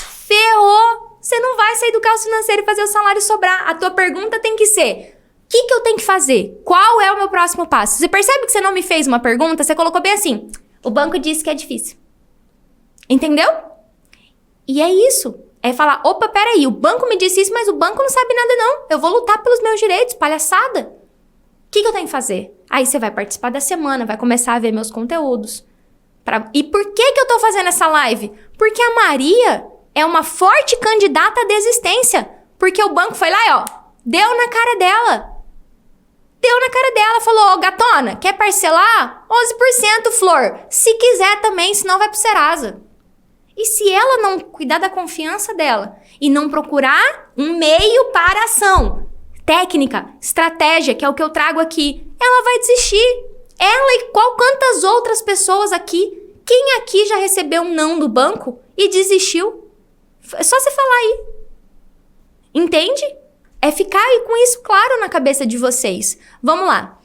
ferrou! Você não vai sair do caos financeiro e fazer o salário sobrar. A tua pergunta tem que ser: o que eu tenho que fazer? Qual é o meu próximo passo? Você percebe que você não me fez uma pergunta? Você colocou bem assim: o banco disse que é difícil. Entendeu? E é isso. É falar: opa, peraí, o banco me disse isso, mas o banco não sabe nada não. Eu vou lutar pelos meus direitos, palhaçada. O que eu tenho que fazer? Aí você vai participar da semana, vai começar a ver meus conteúdos. E por que eu tô fazendo essa live? Porque a Maria é uma forte candidata à desistência. Porque o banco foi lá e ó, deu na cara dela. Deu na cara dela, falou: ô gatona, quer parcelar? 11%, Flor. Se quiser também, senão vai pro Serasa. E se ela não cuidar da confiança dela e não procurar um meio para a ação, técnica, estratégia, que é o que eu trago aqui, ela vai desistir. Ela e quantas outras pessoas aqui? Quem aqui já recebeu um não do banco e desistiu? É só você falar aí. Entende? É ficar aí com isso claro na cabeça de vocês. Vamos lá.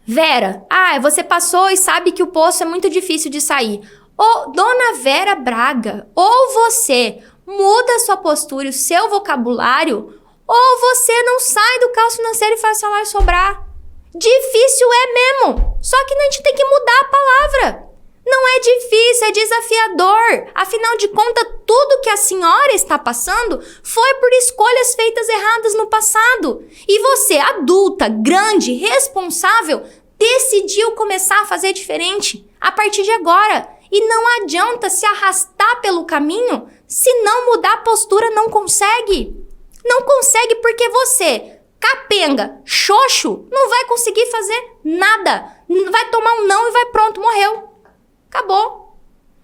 Vera, você passou e sabe que o poço é muito difícil de sair. Ou Dona Vera Braga, ou você muda a sua postura e o seu vocabulário, ou você não sai do caos financeiro e faz o salário sobrar. Difícil é mesmo. Só que a gente tem que mudar a palavra. Não é difícil, é desafiador. Afinal de contas, tudo que a senhora está passando foi por escolhas feitas erradas no passado. E você, adulta, grande, responsável, decidiu começar a fazer diferente a partir de agora. E não adianta se arrastar pelo caminho, se não mudar a postura, não consegue. Não consegue porque você, capenga, xoxo, não vai conseguir fazer nada. Vai tomar um não e vai pronto, morreu. Acabou.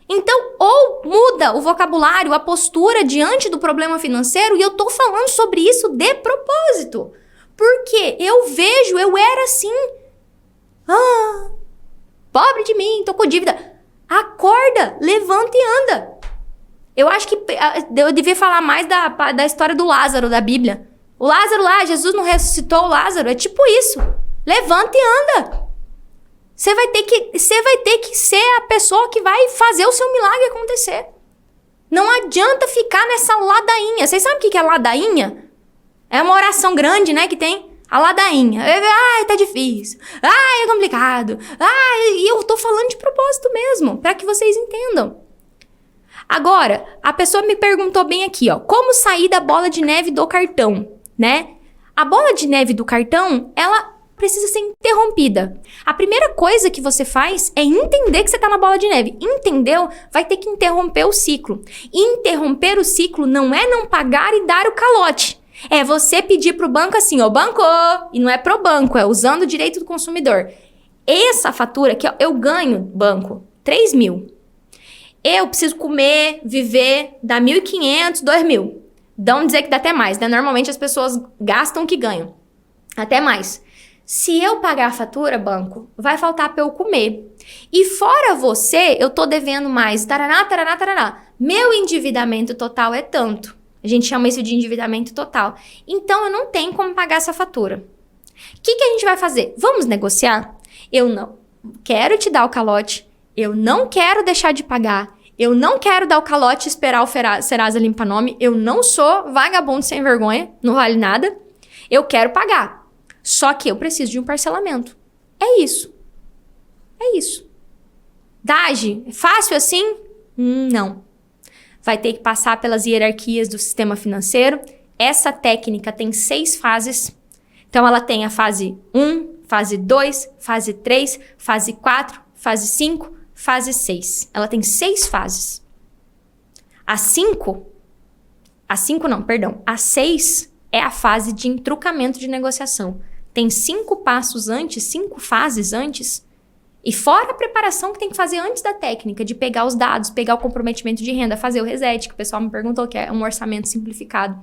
Então, ou muda o vocabulário, a postura diante do problema financeiro, e eu tô falando sobre isso de propósito. Porque eu era assim. Pobre de mim, tô com dívida. Acorda, levanta e anda. Eu acho que eu devia falar mais da história do Lázaro, da Bíblia. O Lázaro lá, Jesus não ressuscitou o Lázaro, é tipo isso. Levanta e anda. Você vai ter que ser a pessoa que vai fazer o seu milagre acontecer. Não adianta ficar nessa ladainha. Vocês sabem o que é ladainha? É uma oração grande, né, que tem a ladainha. Ai, tá difícil. Ai, é complicado. Ai, e eu tô falando de propósito mesmo, para que vocês entendam. Agora, a pessoa me perguntou bem aqui, ó, como sair da bola de neve do cartão, né? A bola de neve do cartão, ela precisa ser interrompida. A primeira coisa que você faz é entender que você tá na bola de neve. Entendeu? Vai ter que interromper o ciclo. Interromper o ciclo não é não pagar e dar o calote. É você pedir pro banco assim, ó, banco! E não é pro banco, é usando o direito do consumidor. Essa fatura aqui, ó, eu ganho, banco, 3 mil. Eu preciso comer, viver, dá 1.500, 2.000. Dão dizer que dá até mais, né? Normalmente as pessoas gastam o que ganham. Até mais. Se eu pagar a fatura, banco, vai faltar para eu comer. E fora você, eu tô devendo mais. Taraná, taraná, taraná. Meu endividamento total é tanto. A gente chama isso de endividamento total. Então, eu não tenho como pagar essa fatura. O que a gente vai fazer? Vamos negociar? Eu não quero te dar o calote. Eu não quero deixar de pagar. Eu não quero dar o calote e esperar o Serasa limpa nome. Eu não sou vagabundo sem vergonha. Não vale nada. Eu quero pagar. Só que eu preciso de um parcelamento. É isso. É isso. Dage, é fácil assim? Não. Vai ter que passar pelas hierarquias do sistema financeiro. Essa técnica tem 6 fases. Então, ela tem a fase 1, fase 2, fase 3, fase 4, fase 5, fase 6. Ela tem 6 fases. A 6 é a fase de entrucamento de negociação. Tem 5 passos antes, 5 fases antes, e fora a preparação que tem que fazer antes da técnica, de pegar os dados, pegar o comprometimento de renda, fazer o reset, que o pessoal me perguntou, que é um orçamento simplificado,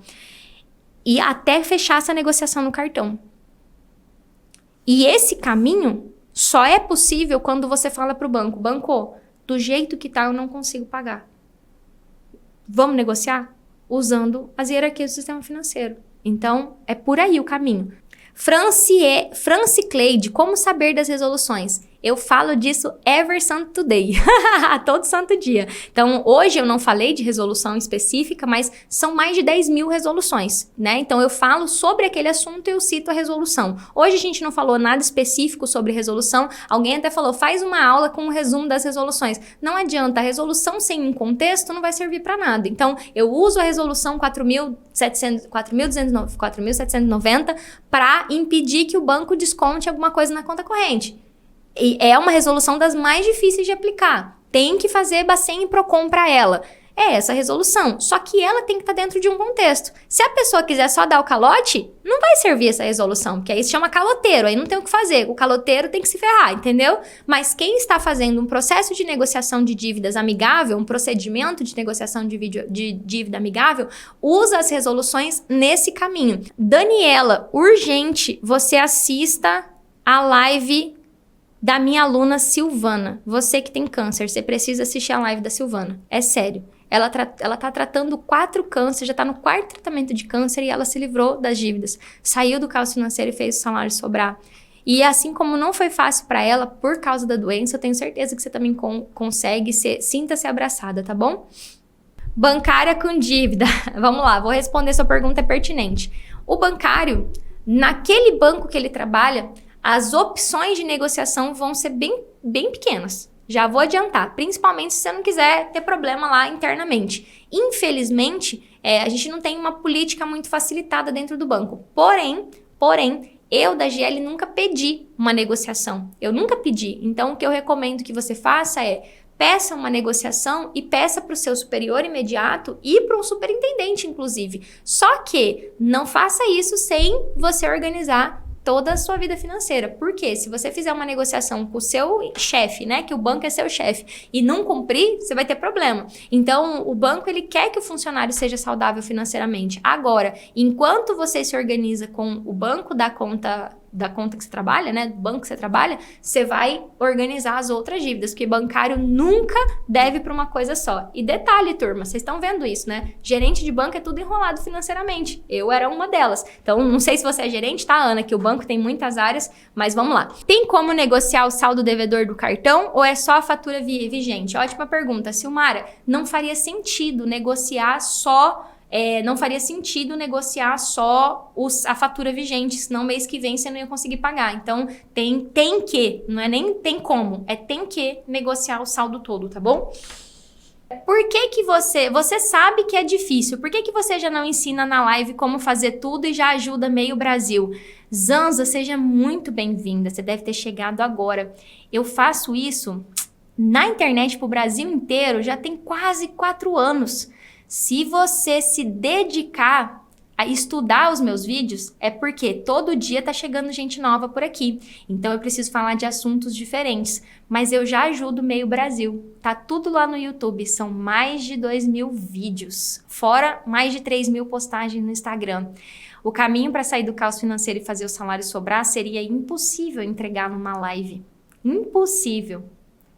e até fechar essa negociação no cartão. E esse caminho só é possível quando você fala para o banco, banco, do jeito que tá, eu não consigo pagar. Vamos negociar? Usando as hierarquias do sistema financeiro. Então, é por aí o caminho. France Cleide, como saber das resoluções? Eu falo disso every santo day, todo santo dia. Então, hoje eu não falei de resolução específica, mas são mais de 10 mil resoluções, né? Então, eu falo sobre aquele assunto e eu cito a resolução. Hoje a gente não falou nada específico sobre resolução. Alguém até falou, faz uma aula com um resumo das resoluções. Não adianta, a resolução sem um contexto não vai servir para nada. Então, eu uso a resolução 4.790 para impedir que o banco desconte alguma coisa na conta corrente. E é uma resolução das mais difíceis de aplicar. Tem que fazer Bacen e Procon para ela. É essa resolução. Só que ela tem que estar dentro de um contexto. Se a pessoa quiser só dar o calote, não vai servir essa resolução, porque aí se chama caloteiro, aí não tem o que fazer. O caloteiro tem que se ferrar, entendeu? Mas quem está fazendo um processo de negociação de dívidas amigável, um procedimento de negociação de dívida amigável, usa as resoluções nesse caminho. Daniela, urgente, você assista a live da minha aluna Silvana. Você que tem câncer, você precisa assistir a live da Silvana. É sério. Ela tá tratando 4 cânceres, já tá no 4º tratamento de câncer e ela se livrou das dívidas. Saiu do caos financeiro e fez o salário sobrar. E assim como não foi fácil para ela por causa da doença, eu tenho certeza que você também consegue. Sinta-se abraçada, tá bom? Bancária com dívida. Vamos lá, vou responder sua pergunta, é pertinente. O bancário, naquele banco que ele trabalha, as opções de negociação vão ser bem pequenas. Já vou adiantar, principalmente se você não quiser ter problema lá internamente. Infelizmente, a gente não tem uma política muito facilitada dentro do banco. Porém, eu da GL nunca pedi uma negociação. Eu nunca pedi. Então, o que eu recomendo que você faça é peça uma negociação e peça para o seu superior imediato e para um superintendente, inclusive. Só que não faça isso sem você organizar toda a sua vida financeira. Por quê? Se você fizer uma negociação com o seu chefe, né, que o banco é seu chefe, e não cumprir, você vai ter problema. Então, o banco, ele quer que o funcionário seja saudável financeiramente. Agora, enquanto você se organiza com o banco da conta que você trabalha, né, do banco que você trabalha, você vai organizar as outras dívidas, porque bancário nunca deve para uma coisa só. E detalhe, turma, vocês estão vendo isso, né? Gerente de banco é tudo enrolado financeiramente. Eu era uma delas. Então, não sei se você é gerente, tá, Ana, que o banco tem muitas áreas, mas vamos lá. Tem como negociar o saldo devedor do cartão ou é só a fatura vigente? Ótima pergunta, Silmara. Não faria sentido negociar só a fatura vigente, senão mês que vem você não ia conseguir pagar. Então, tem que, não é nem tem como, tem que negociar o saldo todo, tá bom? Por que você sabe que é difícil, por que você já não ensina na live como fazer tudo e já ajuda meio Brasil? Zanza, seja muito bem-vinda, você deve ter chegado agora. Eu faço isso na internet pro Brasil inteiro já tem quase 4 anos. Se você se dedicar a estudar os meus vídeos, é porque todo dia tá chegando gente nova por aqui. Então eu preciso falar de assuntos diferentes. Mas eu já ajudo meio Brasil. Tá tudo lá no YouTube. São mais de 2.000 vídeos. Fora mais de 3.000 postagens no Instagram. O caminho para sair do caos financeiro e fazer o salário sobrar seria impossível entregar numa live. Impossível.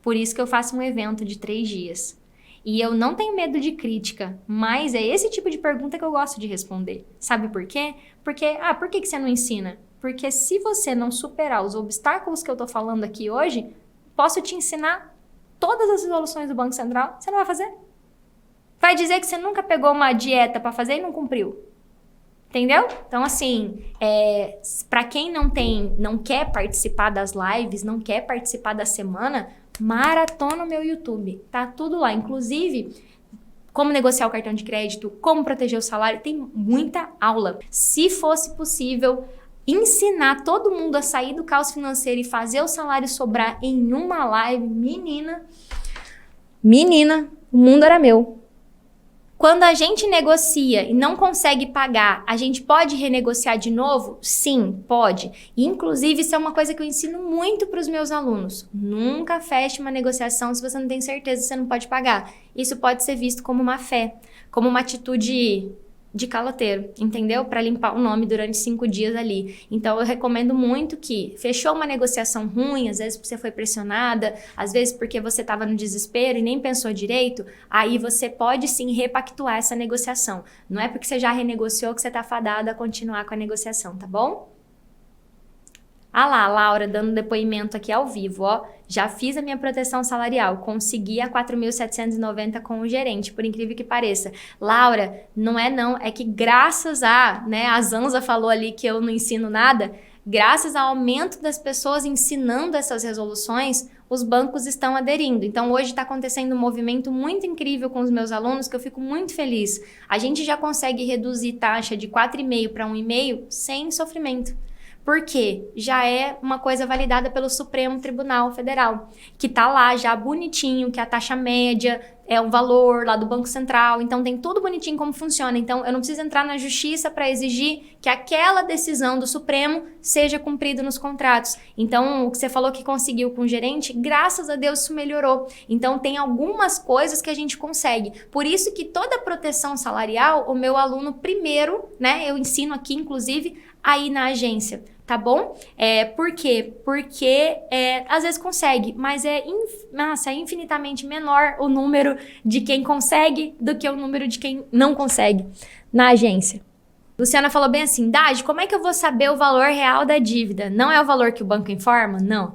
Por isso que eu faço um evento de 3 dias. E eu não tenho medo de crítica, mas é esse tipo de pergunta que eu gosto de responder. Sabe por quê? Porque, por que você não ensina? Porque se você não superar os obstáculos que eu tô falando aqui hoje, posso te ensinar todas as resoluções do Banco Central, você não vai fazer. Vai dizer que você nunca pegou uma dieta para fazer e não cumpriu. Entendeu? Então, assim, para quem não quer participar das lives, não quer participar da semana, maratona o meu YouTube. Tá tudo lá. Inclusive, como negociar o cartão de crédito, como proteger o salário, tem muita aula. Se fosse possível ensinar todo mundo a sair do caos financeiro e fazer o salário sobrar em uma live, menina, o mundo era meu. Quando a gente negocia e não consegue pagar, a gente pode renegociar de novo? Sim, pode. E, inclusive, isso é uma coisa que eu ensino muito para os meus alunos. Nunca feche uma negociação se você não tem certeza que você não pode pagar. Isso pode ser visto como má fé, como uma atitude de caloteiro, entendeu? Para limpar o nome durante 5 dias ali. Então, eu recomendo muito que fechou uma negociação ruim, às vezes porque você foi pressionada, às vezes porque você estava no desespero e nem pensou direito, aí você pode sim repactuar essa negociação. Não é porque você já renegociou que você está fadada a continuar com a negociação, tá bom? Ah lá, a Laura dando depoimento aqui ao vivo, ó. Já fiz a minha proteção salarial, consegui a 4.790 com o gerente, por incrível que pareça. Laura, não, é que graças a, né, a Zanza falou ali que eu não ensino nada, graças ao aumento das pessoas ensinando essas resoluções, os bancos estão aderindo. Então, hoje está acontecendo um movimento muito incrível com os meus alunos, que eu fico muito feliz. A gente já consegue reduzir taxa de 4,5 para 1,5 sem sofrimento. Porque já é uma coisa validada pelo Supremo Tribunal Federal, que tá lá já bonitinho, que a taxa média é um valor lá do Banco Central, então tem tudo bonitinho como funciona. Então eu não preciso entrar na justiça para exigir que aquela decisão do Supremo seja cumprida nos contratos. Então o que você falou que conseguiu com o gerente, graças a Deus isso melhorou. Então tem algumas coisas que a gente consegue. Por isso que toda proteção salarial, o meu aluno primeiro, né, eu ensino aqui inclusive, aí na agência. Tá bom? Por quê? Porque às vezes consegue, mas é infinitamente menor o número de quem consegue do que o número de quem não consegue na agência. Luciana falou bem assim, Dade, como é que eu vou saber o valor real da dívida? Não é o valor que o banco informa? Não.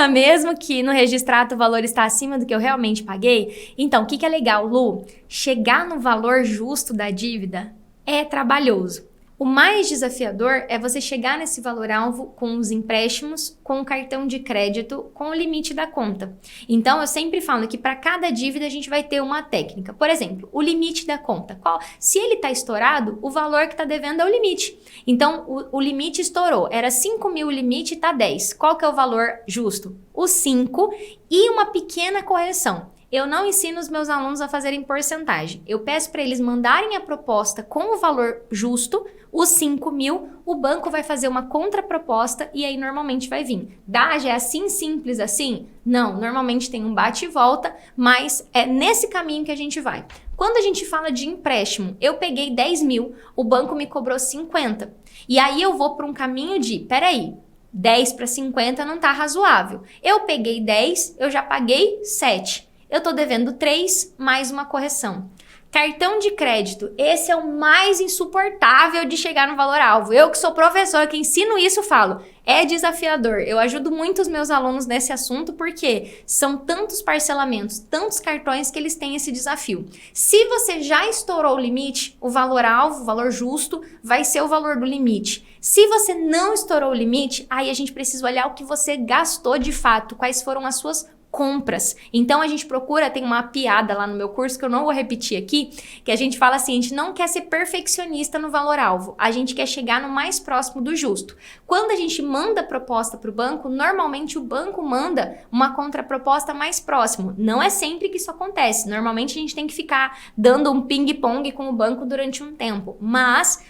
Mesmo que no registrato o valor está acima do que eu realmente paguei? Então, o que é legal, Lu? Chegar no valor justo da dívida é trabalhoso. O mais desafiador é você chegar nesse valor-alvo com os empréstimos, com o cartão de crédito, com o limite da conta. Então, eu sempre falo que para cada dívida a gente vai ter uma técnica. Por exemplo, o limite da conta. Se ele está estourado, o valor que está devendo é o limite. Então, o limite estourou. Era 5 mil o limite, está 10. Qual que é o valor justo? O 5 e uma pequena correção. Eu não ensino os meus alunos a fazerem porcentagem. Eu peço para eles mandarem a proposta com o valor justo, os 5 mil, o banco vai fazer uma contraproposta e aí normalmente vai vir. Já é assim, simples assim? Não, normalmente tem um bate e volta, mas é nesse caminho que a gente vai. Quando a gente fala de empréstimo, eu peguei 10 mil, o banco me cobrou 50. E aí eu vou para um caminho de, peraí, 10 para 50 não tá razoável. Eu peguei 10, eu já paguei 7. Eu tô devendo 3 mais uma correção. Cartão de crédito, esse é o mais insuportável de chegar no valor-alvo. Eu que sou professora, que ensino isso, falo, é desafiador. Eu ajudo muito os meus alunos nesse assunto porque são tantos parcelamentos, tantos cartões que eles têm esse desafio. Se você já estourou o limite, o valor-alvo, o valor justo, vai ser o valor do limite. Se você não estourou o limite, aí a gente precisa olhar o que você gastou de fato, quais foram as suas compras. Então a gente procura, tem uma piada lá no meu curso que eu não vou repetir aqui, que a gente fala assim, a gente não quer ser perfeccionista no valor-alvo, a gente quer chegar no mais próximo do justo. Quando a gente manda proposta para o banco, normalmente o banco manda uma contraproposta mais próximo. Não é sempre que isso acontece, normalmente a gente tem que ficar dando um ping-pong com o banco durante um tempo, mas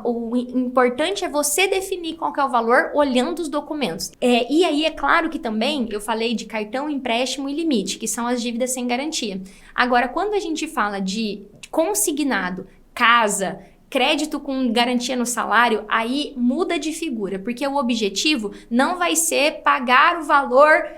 o importante é você definir qual que é o valor olhando os documentos. E aí é claro que também, eu falei de cartão, empréstimo e limite, que são as dívidas sem garantia. Agora, quando a gente fala de consignado, casa, crédito com garantia no salário, aí muda de figura, porque o objetivo não vai ser pagar o valor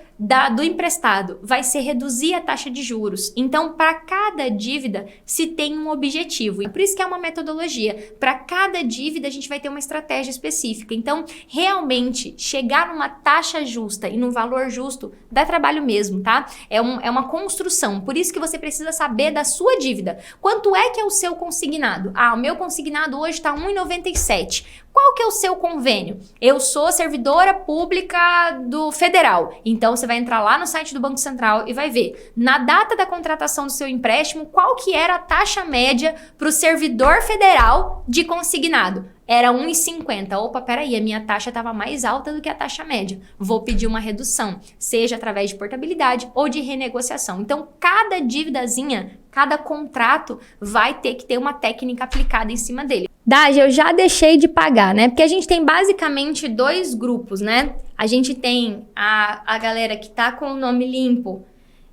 do emprestado, vai ser reduzir a taxa de juros. Então, para cada dívida se tem um objetivo. E por isso que é uma metodologia. Para cada dívida a gente vai ter uma estratégia específica. Então, realmente, chegar numa taxa justa e num valor justo dá trabalho mesmo, tá? É uma construção. Por isso que você precisa saber da sua dívida. Quanto é que é o seu consignado? O meu consignado hoje está R$ 1,97. Qual que é o seu convênio? Eu sou servidora pública do federal. Então, você vai entrar lá no site do Banco Central e vai ver, na data da contratação do seu empréstimo, qual que era a taxa média para o servidor federal de consignado. Era 1,50. Opa, peraí, a minha taxa estava mais alta do que a taxa média. Vou pedir uma redução, seja através de portabilidade ou de renegociação. Então, cada dívidazinha, cada contrato vai ter que ter uma técnica aplicada em cima dele. Eu já deixei de pagar, né? Porque a gente tem basicamente dois grupos, né? A gente tem a galera que tá com o nome limpo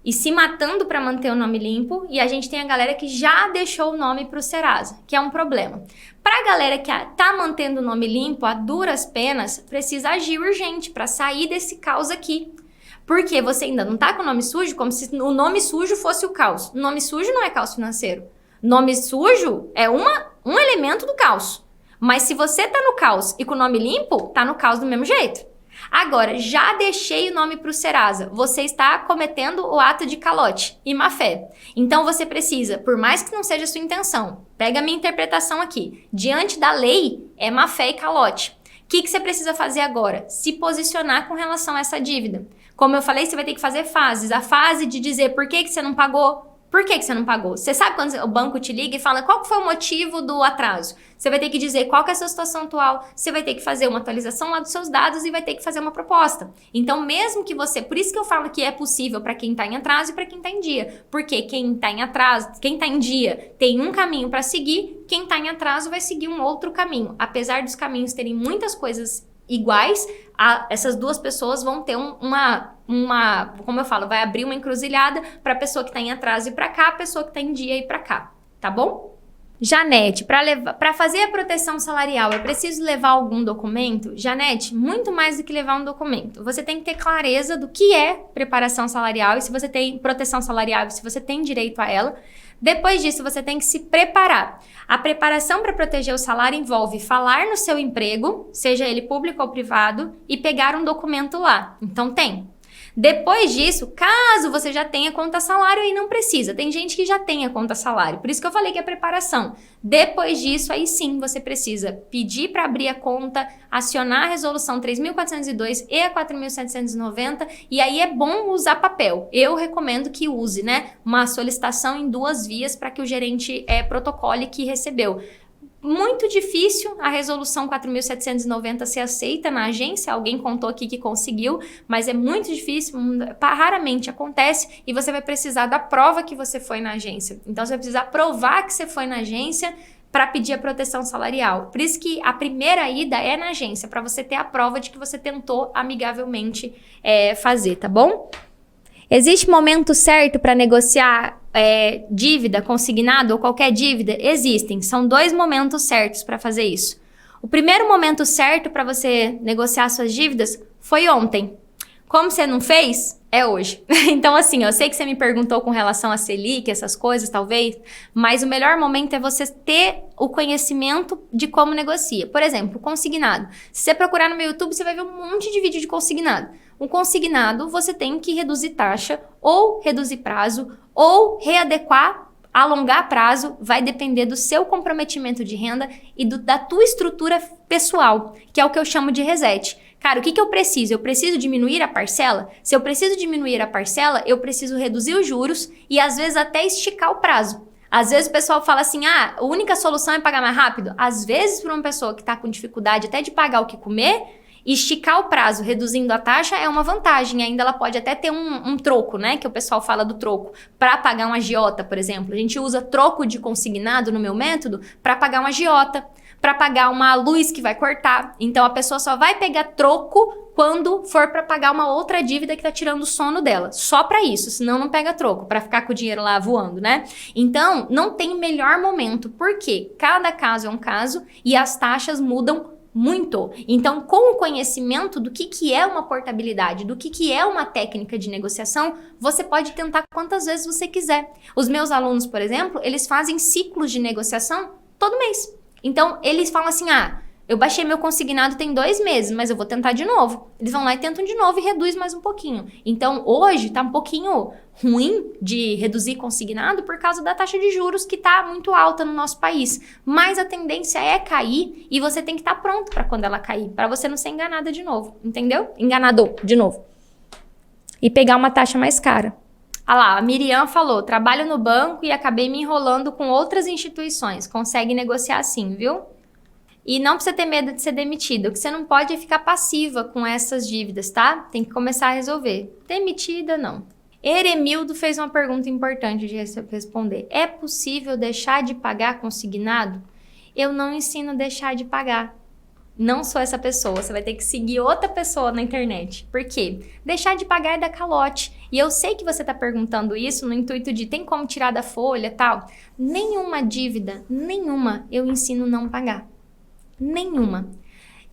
e se matando para manter o nome limpo, e a gente tem a galera que já deixou o nome para o Serasa, que é um problema. Para a galera que tá mantendo o nome limpo, a duras penas, precisa agir urgente para sair desse caos aqui. Porque você ainda não tá com o nome sujo, como se o nome sujo fosse o caos. O nome sujo não é caos financeiro. Nome sujo é um elemento do caos. Mas se você tá no caos e com o nome limpo, tá no caos do mesmo jeito. Agora, já deixei o nome para o Serasa. Você está cometendo o ato de calote e má fé. Então, você precisa, por mais que não seja a sua intenção, pega a minha interpretação aqui. Diante da lei, é má fé e calote. O que você precisa fazer agora? Se posicionar com relação a essa dívida. Como eu falei, você vai ter que fazer fases. A fase de dizer por que você não pagou. Por que você não pagou? Você sabe quando o banco te liga e fala qual foi o motivo do atraso? Você vai ter que dizer qual que é a sua situação atual, você vai ter que fazer uma atualização lá dos seus dados e vai ter que fazer uma proposta. Então, mesmo que você... Por isso que eu falo que é possível para quem está em atraso e para quem está em dia. Porque quem está em atraso, quem está em dia tem um caminho para seguir, quem está em atraso vai seguir um outro caminho. Apesar dos caminhos terem muitas coisas iguais, essas duas pessoas vão ter como eu falo, vai abrir uma encruzilhada para a pessoa que está em atraso e para cá, a pessoa que está em dia e para cá, tá bom? Janete, para fazer a proteção salarial, eu preciso levar algum documento? Janete, muito mais do que levar um documento. Você tem que ter clareza do que é preparação salarial e se você tem proteção salarial, se você tem direito a ela. Depois disso, você tem que se preparar. A preparação para proteger o salário envolve falar no seu emprego, seja ele público ou privado, e pegar um documento lá. Então, tem. Depois disso, caso você já tenha conta salário, aí não precisa. Tem gente que já tem a conta salário. Por isso que eu falei que é preparação. Depois disso, aí sim você precisa pedir para abrir a conta, acionar a resolução 3.402 e a 4.790, e aí é bom usar papel. Eu recomendo que use, né, uma solicitação em 2 vias para que o gerente protocole que recebeu. Muito difícil a resolução 4.790 ser aceita na agência, alguém contou aqui que conseguiu, mas é muito difícil, raramente acontece, e você vai precisar da prova que você foi na agência. Então você vai precisar provar que você foi na agência para pedir a proteção salarial. Por isso que a primeira ida é na agência, para você ter a prova de que você tentou amigavelmente fazer, tá bom? Existe momento certo para negociar dívida, consignado ou qualquer dívida? Existem. São 2 momentos certos para fazer isso. O primeiro momento certo para você negociar suas dívidas foi ontem. Como você não fez, é hoje. Então, assim, eu sei que você me perguntou com relação a Selic, essas coisas, talvez, mas o melhor momento é você ter o conhecimento de como negocia. Por exemplo, consignado. Se você procurar no meu YouTube, você vai ver um monte de vídeo de consignado. Um consignado, você tem que reduzir taxa, ou reduzir prazo, ou readequar, alongar prazo, vai depender do seu comprometimento de renda e da tua estrutura pessoal, que é o que eu chamo de reset. Cara, o que eu preciso? Eu preciso diminuir a parcela? Se eu preciso diminuir a parcela, eu preciso reduzir os juros e às vezes até esticar o prazo. Às vezes o pessoal fala assim, a única solução é pagar mais rápido. Às vezes, para uma pessoa que está com dificuldade até de pagar o que comer, esticar o prazo, reduzindo a taxa, é uma vantagem. Ainda ela pode até ter um troco, né? Que o pessoal fala do troco. Para pagar um agiota, por exemplo. A gente usa troco de consignado no meu método para pagar um agiota, para pagar uma luz que vai cortar. Então, a pessoa só vai pegar troco quando for para pagar uma outra dívida que tá tirando o sono dela. Só para isso, senão não pega troco, para ficar com o dinheiro lá voando, né? Então, não tem melhor momento, porque cada caso é um caso e as taxas mudam muito. Então, com o conhecimento do que é uma portabilidade, do que é uma técnica de negociação, você pode tentar quantas vezes você quiser. Os meus alunos, por exemplo, eles fazem ciclos de negociação todo mês. Então, eles falam assim, eu baixei meu consignado tem 2 meses, mas eu vou tentar de novo. Eles vão lá e tentam de novo e reduz mais um pouquinho. Então, hoje tá um pouquinho ruim de reduzir consignado por causa da taxa de juros que tá muito alta no nosso país. Mas a tendência é cair e você tem que estar pronto para quando ela cair, para você não ser enganada de novo, entendeu? Enganador, de novo. E pegar uma taxa mais cara. Ah lá, a Miriam falou, trabalho no banco e acabei me enrolando com outras instituições. Consegue negociar assim, viu? E não precisa ter medo de ser demitida. O que você não pode é ficar passiva com essas dívidas, tá? Tem que começar a resolver. Demitida, não. Eremildo fez uma pergunta importante de responder. É possível deixar de pagar consignado? Eu não ensino a deixar de pagar. Não sou essa pessoa, você vai ter que seguir outra pessoa na internet. Por quê? Deixar de pagar é dar calote. E eu sei que você está perguntando isso no intuito de tem como tirar da folha e tal. Nenhuma dívida, nenhuma, eu ensino não pagar. Nenhuma.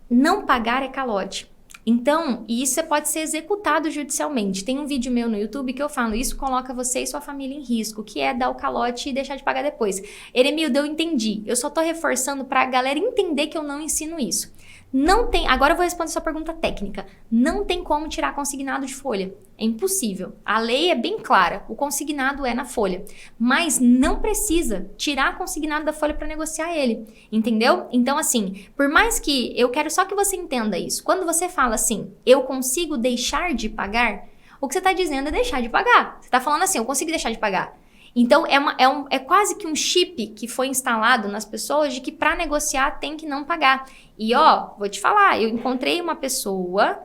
Não pagar é calote. Então, isso pode ser executado judicialmente. Tem um vídeo meu no YouTube que eu falo, isso coloca você e sua família em risco, que é dar o calote e deixar de pagar depois. Eremildo, eu entendi. Eu só tô reforçando pra galera entender que eu não ensino isso. Não tem, agora eu vou responder sua pergunta técnica. Não tem como tirar consignado de folha. É impossível. A lei é bem clara. O consignado é na folha. Mas não precisa tirar consignado da folha para negociar ele. Entendeu? Então, assim, por mais que eu quero só que você entenda isso. Quando você fala assim, eu consigo deixar de pagar, o que você está dizendo é deixar de pagar. Você está falando assim, eu consigo deixar de pagar. Então, é quase que um chip que foi instalado nas pessoas de que para negociar tem que não pagar. E vou te falar, eu encontrei uma pessoa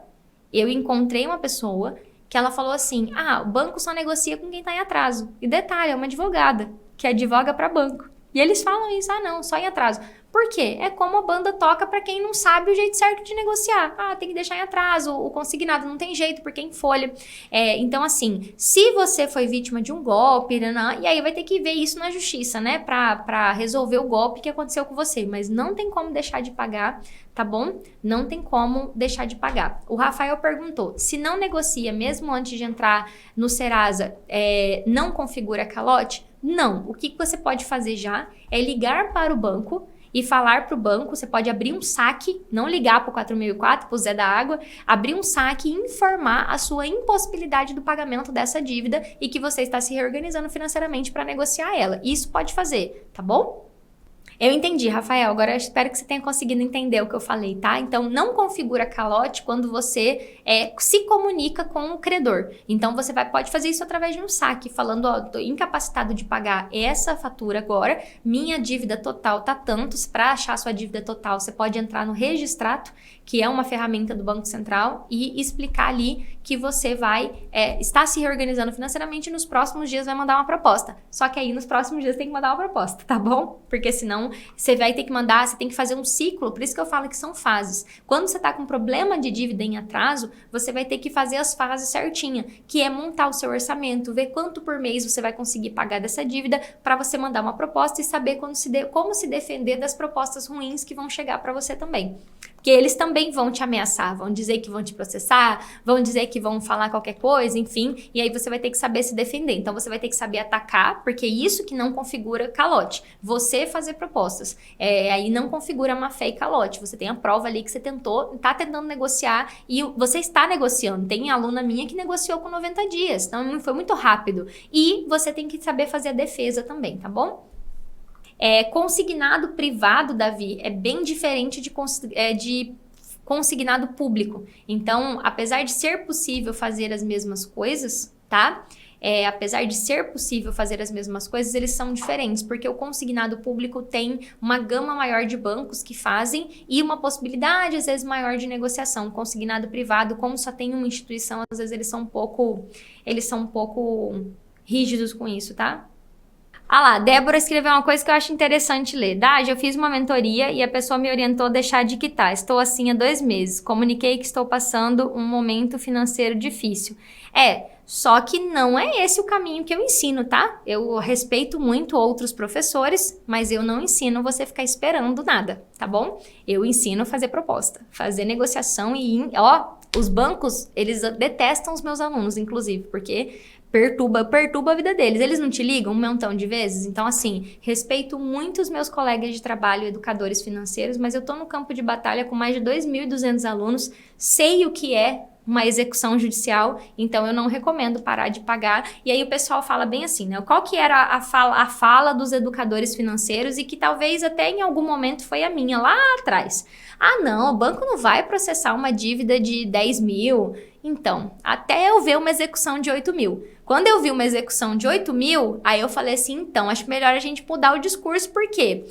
que ela falou assim, o banco só negocia com quem está em atraso. E detalhe, é uma advogada que advoga para banco. E eles falam isso, não, só em atraso. Por quê? É como a banda toca para quem não sabe o jeito certo de negociar. Tem que deixar em atraso, o consignado não tem jeito porque é em folha. Então, assim, se você foi vítima de um golpe, e aí vai ter que ver isso na justiça, né? Pra resolver o golpe que aconteceu com você. Mas não tem como deixar de pagar, tá bom? Não tem como deixar de pagar. O Rafael perguntou, se não negocia mesmo antes de entrar no Serasa, não configura calote? Não. O que você pode fazer já é ligar para o banco e falar para o banco, você pode abrir um saque, não ligar para o 4004, para o Zé da Água, abrir um saque e informar a sua impossibilidade do pagamento dessa dívida e que você está se reorganizando financeiramente para negociar ela. Isso pode fazer, tá bom? Eu entendi, Rafael. Agora eu espero que você tenha conseguido entender o que eu falei, tá? Então, não configura calote quando você se comunica com o credor. Então, você pode fazer isso através de um saque, falando, ó, tô incapacitado de pagar essa fatura agora, minha dívida total tá tantos. Para achar sua dívida total, você pode entrar no Registrato, que é uma ferramenta do Banco Central, e explicar ali que você vai estar se reorganizando financeiramente e nos próximos dias vai mandar uma proposta. Só que aí nos próximos dias tem que mandar uma proposta, tá bom? Porque senão você vai ter que mandar, você tem que fazer um ciclo, por isso que eu falo que são fases. Quando você tá com problema de dívida em atraso, você vai ter que fazer as fases certinha, que é montar o seu orçamento, ver quanto por mês você vai conseguir pagar dessa dívida para você mandar uma proposta e saber como se defender das propostas ruins que vão chegar para você também. Porque eles também vão te ameaçar, vão dizer que vão te processar, vão dizer que vão falar qualquer coisa, enfim, e aí você vai ter que saber se defender. Então você vai ter que saber atacar, porque isso que não configura calote. Você fazer propostas, aí não configura má fé e calote. Você tem a prova ali que você tá tentando negociar e você está negociando. Tem aluna minha que negociou com 90 dias, então foi muito rápido. E você tem que saber fazer a defesa também, tá bom? Consignado privado, Davi, é bem diferente de consignado público. Então, apesar de ser possível fazer as mesmas coisas, tá? Apesar de ser possível fazer as mesmas coisas, eles são diferentes, porque o consignado público tem uma gama maior de bancos que fazem e uma possibilidade, às vezes, maior de negociação. O consignado privado, como só tem uma instituição, às vezes eles são um pouco rígidos com isso, tá? Ah lá, Débora escreveu uma coisa que eu acho interessante ler. Dade, eu fiz uma mentoria e a pessoa me orientou a deixar de quitar. Estou assim há 2 meses. Comuniquei que estou passando um momento financeiro difícil. Só que não é esse o caminho que eu ensino, tá? Eu respeito muito outros professores, mas eu não ensino você ficar esperando nada, tá bom? Eu ensino a fazer proposta, fazer negociação e, os bancos, eles detestam os meus alunos, inclusive, porque perturba a vida deles. Eles não te ligam um montão de vezes? Então, assim, respeito muito os meus colegas de trabalho, educadores financeiros, mas eu tô no campo de batalha com mais de 2.200 alunos, sei o que é uma execução judicial, então eu não recomendo parar de pagar. E aí o pessoal fala bem assim, né? Qual que era a fala dos educadores financeiros e que talvez até em algum momento foi a minha lá atrás. Ah, não, o banco não vai processar uma dívida de 10 mil. Então, até eu ver uma execução de 8 mil. Quando eu vi uma execução de 8 mil, aí eu falei assim, então, acho melhor a gente mudar o discurso, porque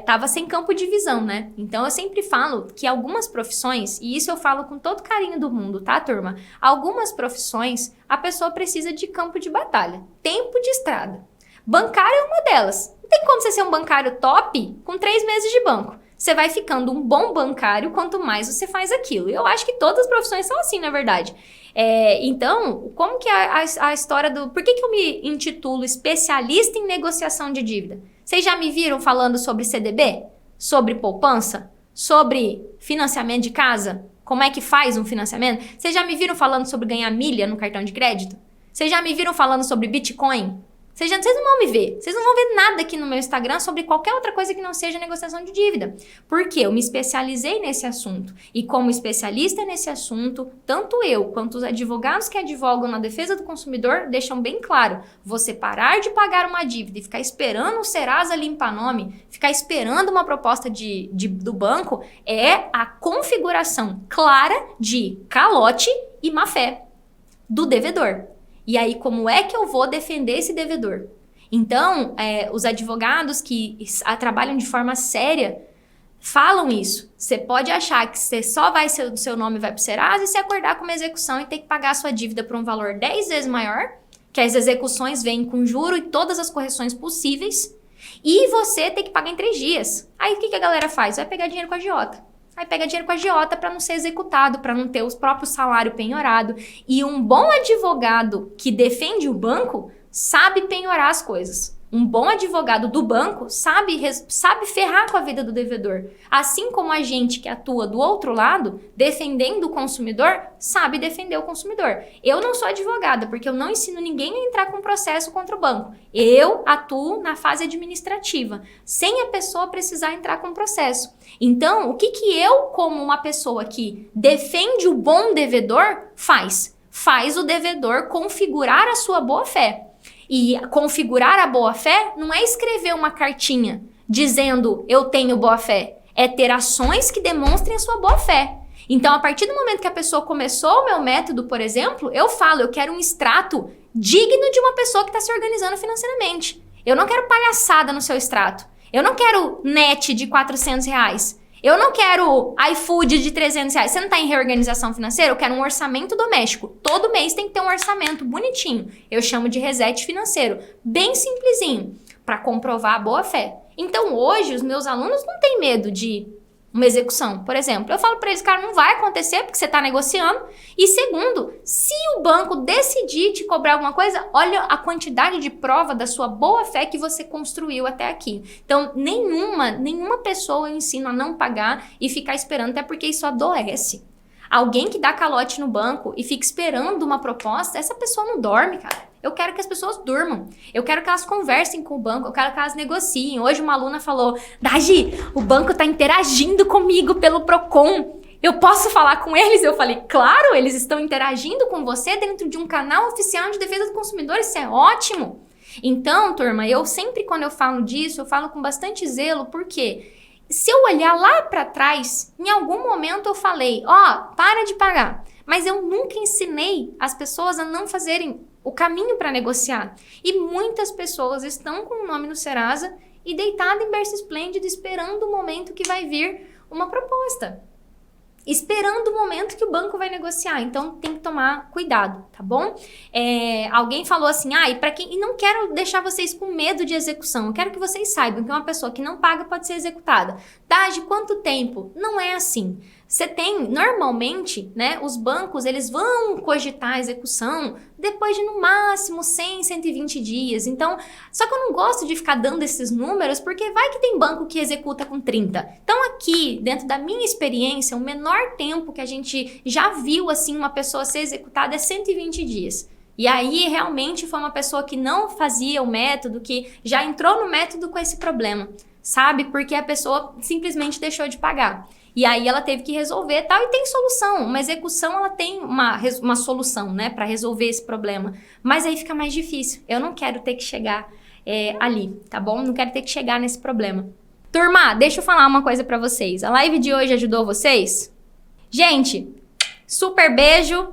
tava sem campo de visão, né? Então, eu sempre falo que algumas profissões, e isso eu falo com todo carinho do mundo, tá, turma? Algumas profissões, a pessoa precisa de campo de batalha, tempo de estrada. Bancário é uma delas. Não tem como você ser um bancário top com 3 meses de banco. Você vai ficando um bom bancário quanto mais você faz aquilo. Eu acho que todas as profissões são assim, na verdade. Então, como que é a história do... Por que eu me intitulo especialista em negociação de dívida? Vocês já me viram falando sobre CDB? Sobre poupança? Sobre financiamento de casa? Como é que faz um financiamento? Vocês já me viram falando sobre ganhar milha no cartão de crédito? Vocês já me viram falando sobre Bitcoin? Vocês não vão me ver. Vocês não vão ver nada aqui no meu Instagram sobre qualquer outra coisa que não seja negociação de dívida. Porque eu me especializei nesse assunto. E como especialista nesse assunto, tanto eu quanto os advogados que advogam na defesa do consumidor deixam bem claro. Você parar de pagar uma dívida e ficar esperando o Serasa limpar nome, ficar esperando uma proposta do banco, é a configuração clara de calote e má-fé do devedor. E aí, como é que eu vou defender esse devedor? Então, os advogados que trabalham de forma séria falam isso. Você pode achar que seu nome vai para o Serasa e se acordar com uma execução e ter que pagar a sua dívida por um valor 10 vezes maior, que as execuções vêm com juro e todas as correções possíveis, e você tem que pagar em 3 dias. Aí, o que a galera faz? Vai pegar dinheiro com a agiota. Aí pega dinheiro com a agiota para não ser executado, para não ter o próprio salário penhorado. E um bom advogado que defende o banco sabe penhorar as coisas. Um bom advogado do banco sabe ferrar com a vida do devedor. Assim como a gente que atua do outro lado, defendendo o consumidor, sabe defender o consumidor. Eu não sou advogada, porque eu não ensino ninguém a entrar com processo contra o banco. Eu atuo na fase administrativa, sem a pessoa precisar entrar com processo. Então, o que eu, como uma pessoa que defende o bom devedor, faz? Faz o devedor configurar a sua boa-fé. E configurar a boa-fé não é escrever uma cartinha dizendo eu tenho boa-fé. É ter ações que demonstrem a sua boa-fé. Então, a partir do momento que a pessoa começou o meu método, por exemplo, eu falo, eu quero um extrato digno de uma pessoa que está se organizando financeiramente. Eu não quero palhaçada no seu extrato. Eu não quero net de R$400. Eu não quero iFood de R$300. Você não está em reorganização financeira? Eu quero um orçamento doméstico. Todo mês tem que ter um orçamento bonitinho. Eu chamo de reset financeiro. Bem simplesinho, para comprovar a boa-fé. Então, hoje, os meus alunos não têm medo de uma execução, por exemplo. Eu falo para eles, cara, não vai acontecer porque você está negociando. E segundo, se o banco decidir te cobrar alguma coisa, olha a quantidade de prova da sua boa-fé que você construiu até aqui. Então, nenhuma pessoa eu ensino a não pagar e ficar esperando, até porque isso adoece. Alguém que dá calote no banco e fica esperando uma proposta, essa pessoa não dorme, cara. Eu quero que as pessoas durmam. Eu quero que elas conversem com o banco. Eu quero que elas negociem. Hoje uma aluna falou, Dagi, o banco está interagindo comigo pelo Procon. Eu posso falar com eles? Eu falei, claro, eles estão interagindo com você dentro de um canal oficial de defesa do consumidor. Isso é ótimo. Então, turma, eu sempre quando eu falo disso, eu falo com bastante zelo. Por quê? Se eu olhar lá para trás, em algum momento eu falei, para de pagar. Mas eu nunca ensinei as pessoas a não fazerem o caminho para negociar. E muitas pessoas estão com o nome no Serasa e deitado em berço esplêndido, esperando o momento que vai vir uma proposta. Esperando o momento que o banco vai negociar. Então, tem que tomar cuidado, tá bom? Alguém falou assim, e não quero deixar vocês com medo de execução. Eu quero que vocês saibam que uma pessoa que não paga pode ser executada. Tá, de quanto tempo? Não é assim. Você tem, normalmente, né, os bancos, eles vão cogitar a execução depois de, no máximo, 100, 120 dias. Então, só que eu não gosto de ficar dando esses números, porque vai que tem banco que executa com 30. Então, aqui, dentro da minha experiência, o menor tempo que a gente já viu, assim, uma pessoa ser executada é 120 dias. E aí, realmente, foi uma pessoa que não fazia o método, que já entrou no método com esse problema, sabe? Porque a pessoa simplesmente deixou de pagar. E aí ela teve que resolver tal, e tem solução. Uma execução, ela tem uma solução, né, para resolver esse problema. Mas aí fica mais difícil. Eu não quero ter que chegar ali, tá bom? Não quero ter que chegar nesse problema. Turma, deixa eu falar uma coisa para vocês. A live de hoje ajudou vocês? Gente, super beijo.